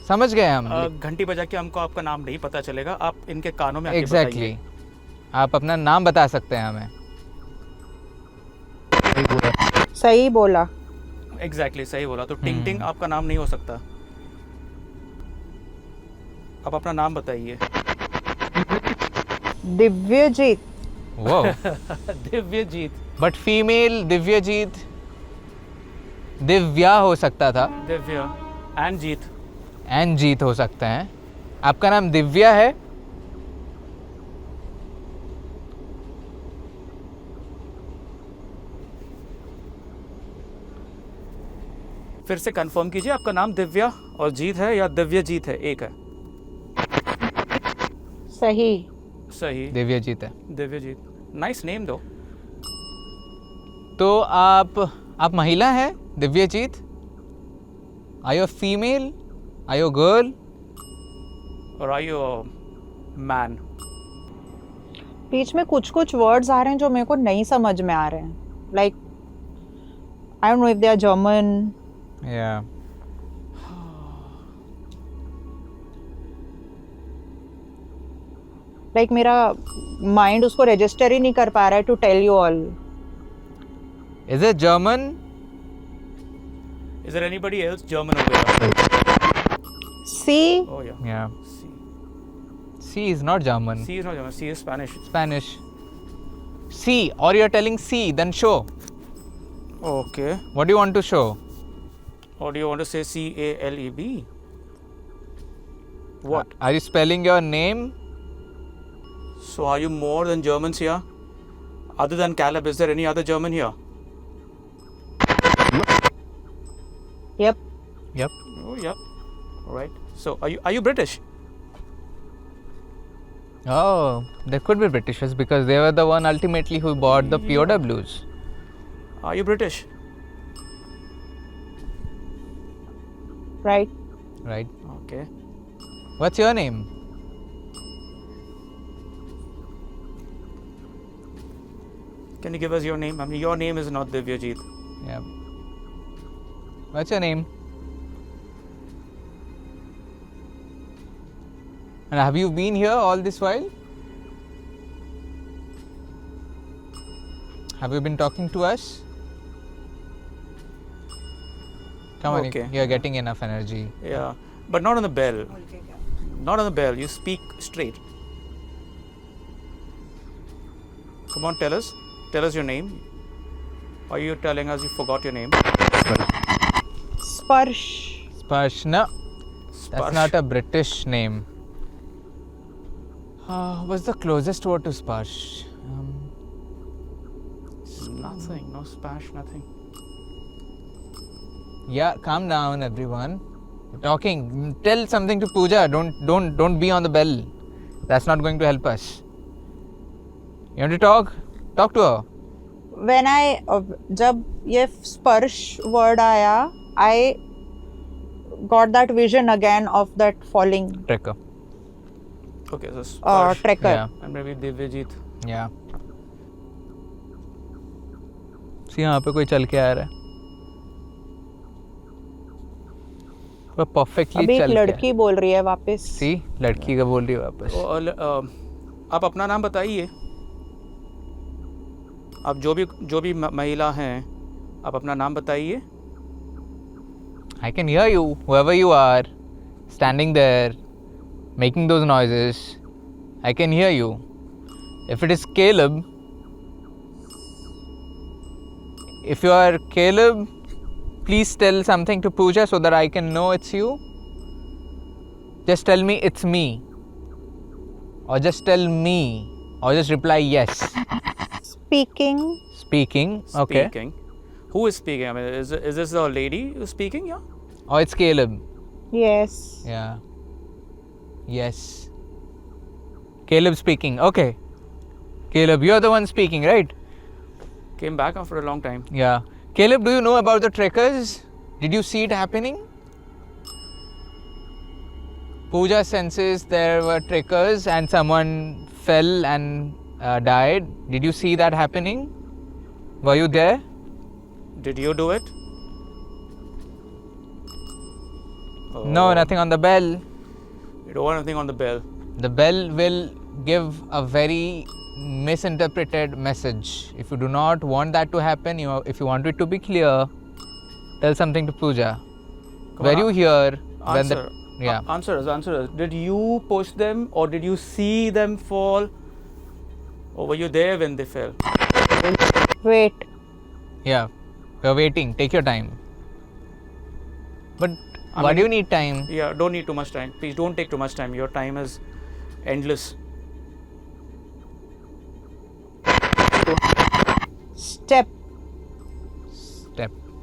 समझ गए हम. घंटी बजा के हमको आपका नाम नहीं पता चलेगा, आप इनके कानों में आके एग्जैक्टली. आप अपना नाम बता सकते हैं हमें. सही बोला. एग्जैक्टली सही बोला. तो टिंग टिंग आपका नाम नहीं हो सकता. आप अपना नाम बताइए. Divyajit. Whoa. Divyajit. But female Divyajit, Divya हो सकता था Divya. And Jeet. एंड जीत हो सकते हैं. आपका नाम दिव्या है. फिर से कंफर्म कीजिए, आपका नाम दिव्या और जीत है या दिव्यजीत है? एक है. सही. सही. दिव्यजीत है. दिव्यजीत. नाइस नेम दो. तो आप महिला हैं Divyajeet? Are you female? Are you girl? और आर यू मैन? बीच में कुछ कुछ वर्ड्स आ रहे हैं जो मेरे को नहीं समझ में आ रहे हैं. Like I don't know if they are German. या लाइक मेरा माइंड उसको रजिस्टर ही नहीं कर पा रहा है to tell you all. Is it German? Is there anybody else German over there? C. Oh yeah. या C. C is not German. C is not German. C is Spanish. Spanish. C, or you're telling C, then show. Okay. What do you want to show? Or do you want to say CALEB? What? Are you spelling your name? So are you more than Germans here? Other than Caleb, is there any other German here? Yep. Yep. Oh yeah. All right. So are you British? Oh, they could be Britishers because they were the one ultimately who bought the POWs. Are you British? Right. Right. Okay. What's your name? Can you give us your name? I mean, your name is not Divyajit. Yeah. What's your name? And have you been here all this while? Have you been talking to us? Come on, Okay. you're getting enough energy. Yeah. But not on the bell. Not on the bell. You speak straight. Come on, tell us. Tell us your name. Are you telling us you forgot your name? Sparsh. Sparsh, no. Sparsh. That's not a British name. What's the closest word to Sparsh? Nothing. No splash. Nothing. Yeah, calm down, everyone. We're talking. Tell something to Pooja. Don't be on the bell. That's not going to help us. You want to talk? Talk to her. When जब ये स्पर्श word आया, I got that vision again of that falling Trekker. Okay. So Sparsh. trekker. Yeah. And maybe Divyajit. Yeah. See, यहाँ पे कोई चल के आ रहा है. वो perfectly अभी एक चल के. लड़की बोल रही है वापस. See, लड़की का बोल रही है वापस. आप अपना नाम बताइए. आप जो भी महिला हैं, आप अपना नाम बताइए. I can hear you, whoever you are, standing there, making those noises. I can hear you. If it is Caleb, if you are Caleb, please tell something to Pooja so that I can know it's you. Just tell me it's me. Or just tell me. Or just reply yes. Speaking. Speaking. Okay. Speaking. Who is speaking? I mean, is this a lady who's speaking? Yeah. Or it's Caleb. Yes. Yeah. Yes. Caleb speaking. Okay. Caleb, you're the one speaking, right? Came back after a long time. Yeah. Caleb, do you know about the trekkers? Did you see it happening? Pooja senses there were trekkers and someone fell and died. Did you see that happening? Were you there? Did you do it? No, nothing on the bell. You don't want anything on the bell. The bell will give a very misinterpreted message. If you do not want that to happen, if you want it to be clear, tell something to Pooja. Come Were on, you here when the Answer. Yeah. Answer us. Did you push them or did you see them fall? Or were you there when they fell? Wait. Yeah. We're waiting. Take your time. But why do you need time? Yeah, don't need too much time. Please don't take too much time. Your time is endless. Step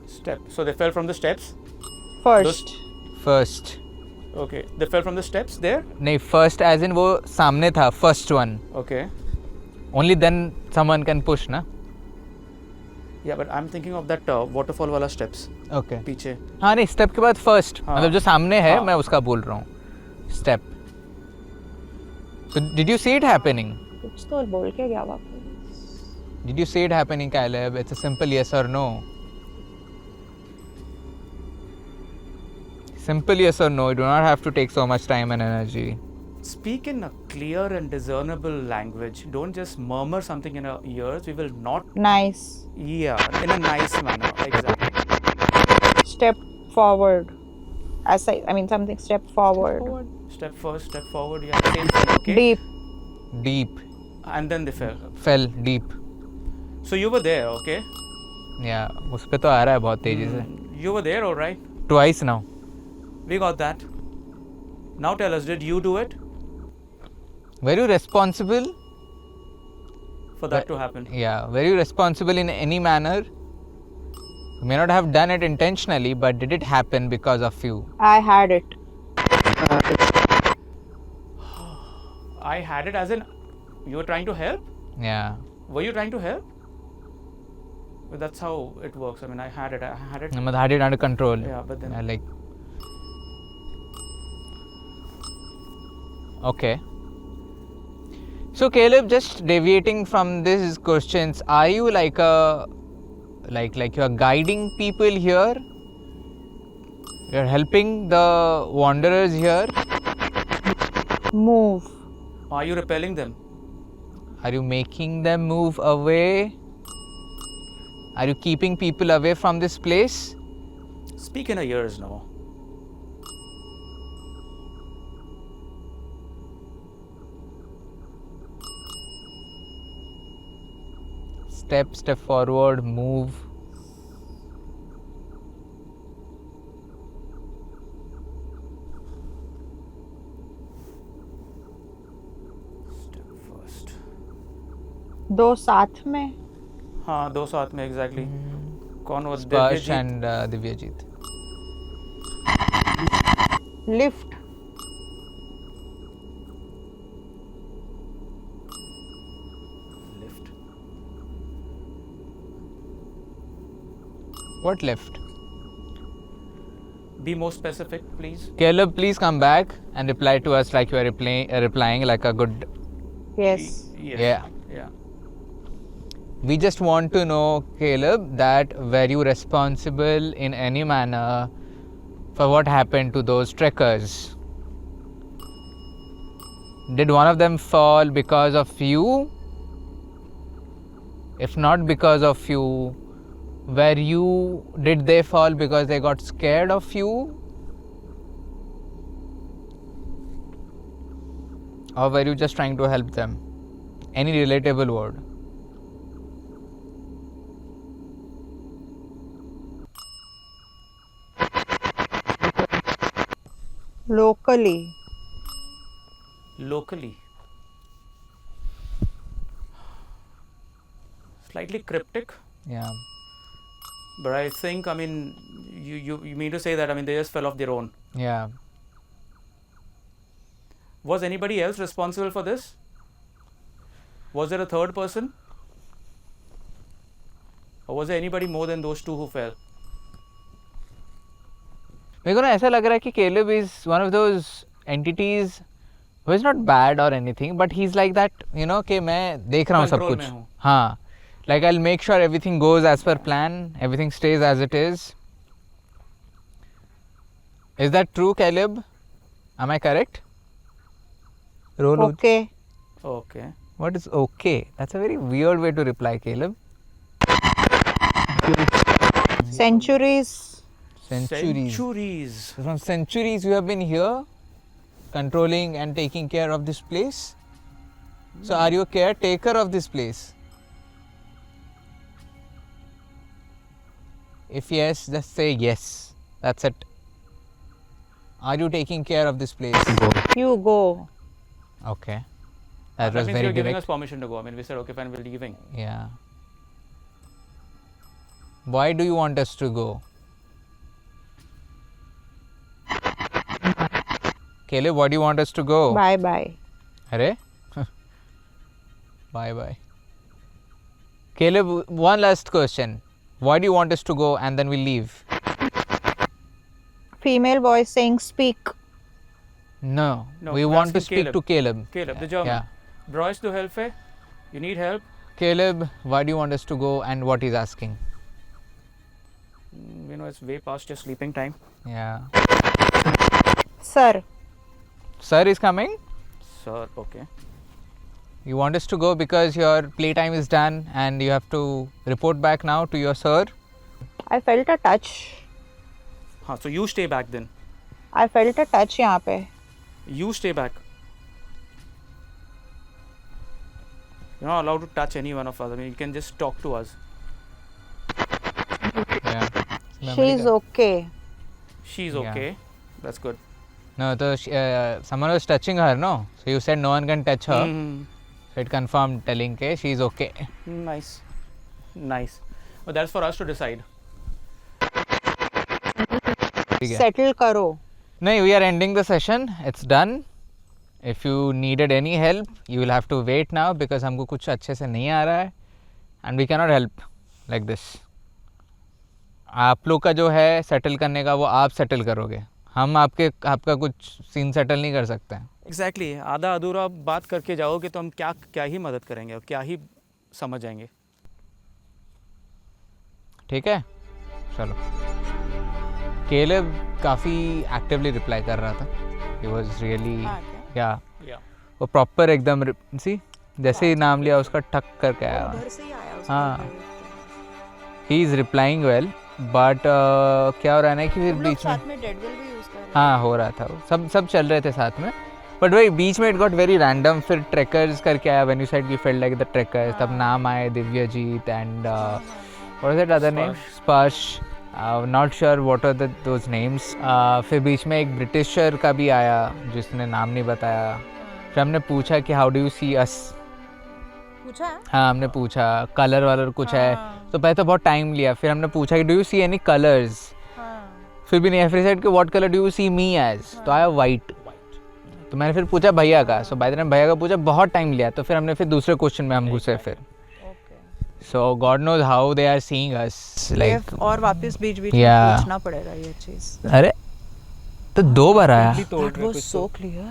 Step. So they fell from the steps? first. First. Okay. They fell from the steps there? नहीं, first as in वो सामने था, first one. Okay. Only then someone can push, ना? Yeah, but I'm thinking of that waterfall वाला steps. Okay. पीछे. हाँ नहीं, step के बाद first. हाँ. मतलब जो सामने है, हाँ. मैं उसका बोल रहा हूँ. Step. So did you see it happening? कुछ तो बोल के गया वापस. Did you see it happening, Caleb? It's a simple yes or no. Simple yes or no. You do not have to take so much time and energy. Speak in a clear and discernible language. Don't just murmur something in our ears. We will not. Nice. Yeah, in a nice manner. Exactly. Step forward. I mean something. Step forward. Step first, step forward. Yeah, same thing. Okay. Deep. Deep. And then they fell. Fell deep. So you were there, okay? Yeah. उस पे तो आ रहा है बहुत तेजी से. You were there, all right? Twice now. We got that. Now tell us, did you do it Were you responsible? for that to happen? Yeah. Were you responsible in any manner? You may not have done it intentionally, but did it happen because of you? I had it. I had it as in you were trying to help? Yeah. Were you trying to help? Well, that's how it works. I mean, I had it. But had it under control. Yeah, but then. Like. Okay. So Caleb, just deviating from these questions, are you like a like you are guiding people here? You're helping the wanderers here? Move. Are you repelling them? Are you making them move away? Are you keeping people away from this place? Speak in our ears now. Step forward, move. Step first. दो साथ में. हाँ, दो साथ में exactly. कौन वो? Sparsh दिव्यजीत? and Divyajit. Lift. Lift. What left? Be more specific, please. Caleb, please come back and reply to us like you are replying like a good. Yes. Yes. Yeah. Yeah. We just want to know, Caleb, that were you responsible in any manner for what happened to those trekkers? Did one of them fall because of you? If not because of you, did they fall because they got scared of you? Or were you just trying to help them? Any relatable word? Locally. Locally. Slightly cryptic, Yeah. but I think, I mean, you mean to say that, I mean, they just fell off their own. Yeah. Was anybody else responsible for this? Was there a third person? Or was there anybody more than those two who fell? मेरे को ना ऐसा लग रहा है कि Caleb is one of those entities who is not bad or anything, but he's like that, you know, कि मैं देख रहा हूँ सब Control कुछ. में हूँ. हाँ. Like I'll make sure everything goes as per plan, everything stays as it is. Is that true, Caleb? Am I correct? Roll. Okay. Okay. What is okay? That's a very weird way to reply, Caleb. Centuries. Centuries. Centuries. So from centuries you have been here, controlling and taking care of this place. So are you a caretaker of this place? If yes, just say yes. That's it. Are you taking care of this place? You go. Okay. That was means very you're giving us direct. permission to go. I mean, we said okay, fine, we're leaving. Yeah. Why do you want us to go? Caleb, why do you want us to go? Bye bye. Arey? Bye bye. Caleb, one last question. Why do you want us to go and then we leave? Female voice saying speak. No, No, we we're want to asking speak Caleb. to Caleb. Caleb, the German. Yeah. Brois, du helfe? You need help? Caleb, why do you want us to go and what he's asking? You know, it's way past your sleeping time. Yeah. Sir. Sir is coming? Sir, okay. You want us to go because your playtime is done and you have to report back now to your sir? I felt a touch. Huh, so you stay back then. I felt a touch यहाँ पे. You stay back. You're not allowed to touch any one of us. I mean, you can just talk to us. Yeah. She's okay. She's Yeah. okay. That's good. No, so someone was touching her, no? So you said no one can touch her. Mhm. So it confirmed telling ke she's okay. Nice. Nice. But that's for us to decide. ठीक है. Settle करो. No, we are ending the session. It's done. If you needed any help, you will have to wait now because हमको कुछ अच्छे से नहीं आ रहा है and we cannot help like this. आप लोग का जो है सेटल करने का वो आप सेटल करोगे. हम आपका कुछ सीन सेटल नहीं कर सकते हैं. एग्जैक्टली आधा अधूरा बात करके जाओगे तो हम क्या ही मदद करेंगे और क्या ही समझ जाएंगे. ठीक है, चलो. केलेब काफ़ी एक्टिवली रिप्लाई कर रहा था. ही वॉज रियली या वो प्रॉपर एकदम सी जैसे ही नाम लिया उसका ठक करके आया. हाँ, he is replying well but क्या हो रहा है ना कि फिर बीच में हाँ हो रहा था. वो सब चल रहे थे साथ में बट वही बीच में इट गॉट वेरी रैंडम. फिर ट्रैकर्स करके आया. When you said we felt like the trackers तब नाम आए Divyajeet and what is that other name Sparsh. Not sure what are those names. फिर बीच में एक ब्रिटिशर का भी आया जिसने नाम नहीं बताया. फिर हमने पूछा कि हाउ डू यू सी अस. पूछा? हाँ हमने पूछा कलर वालर कुछ है तो पहले तो बहुत टाइम लिया. फिर हमने पूछा कि do you see any colours. फिर भी नहीं. फिर साइड के what colour do you see me as. तो आया वाइट. तो मैंने फिर पूछा भैया का. सो बाय द टाइम भैया का पूछा बहुत टाइम लिया. तो फिर हमने फिर दूसरे क्वेश्चन में हम घुसे फिर. So God knows how they are seeing us like. और वापस बीच में Yeah. पूछना पड़ेगा ये चीज. अरे तो 2 बार आया. That was so clear.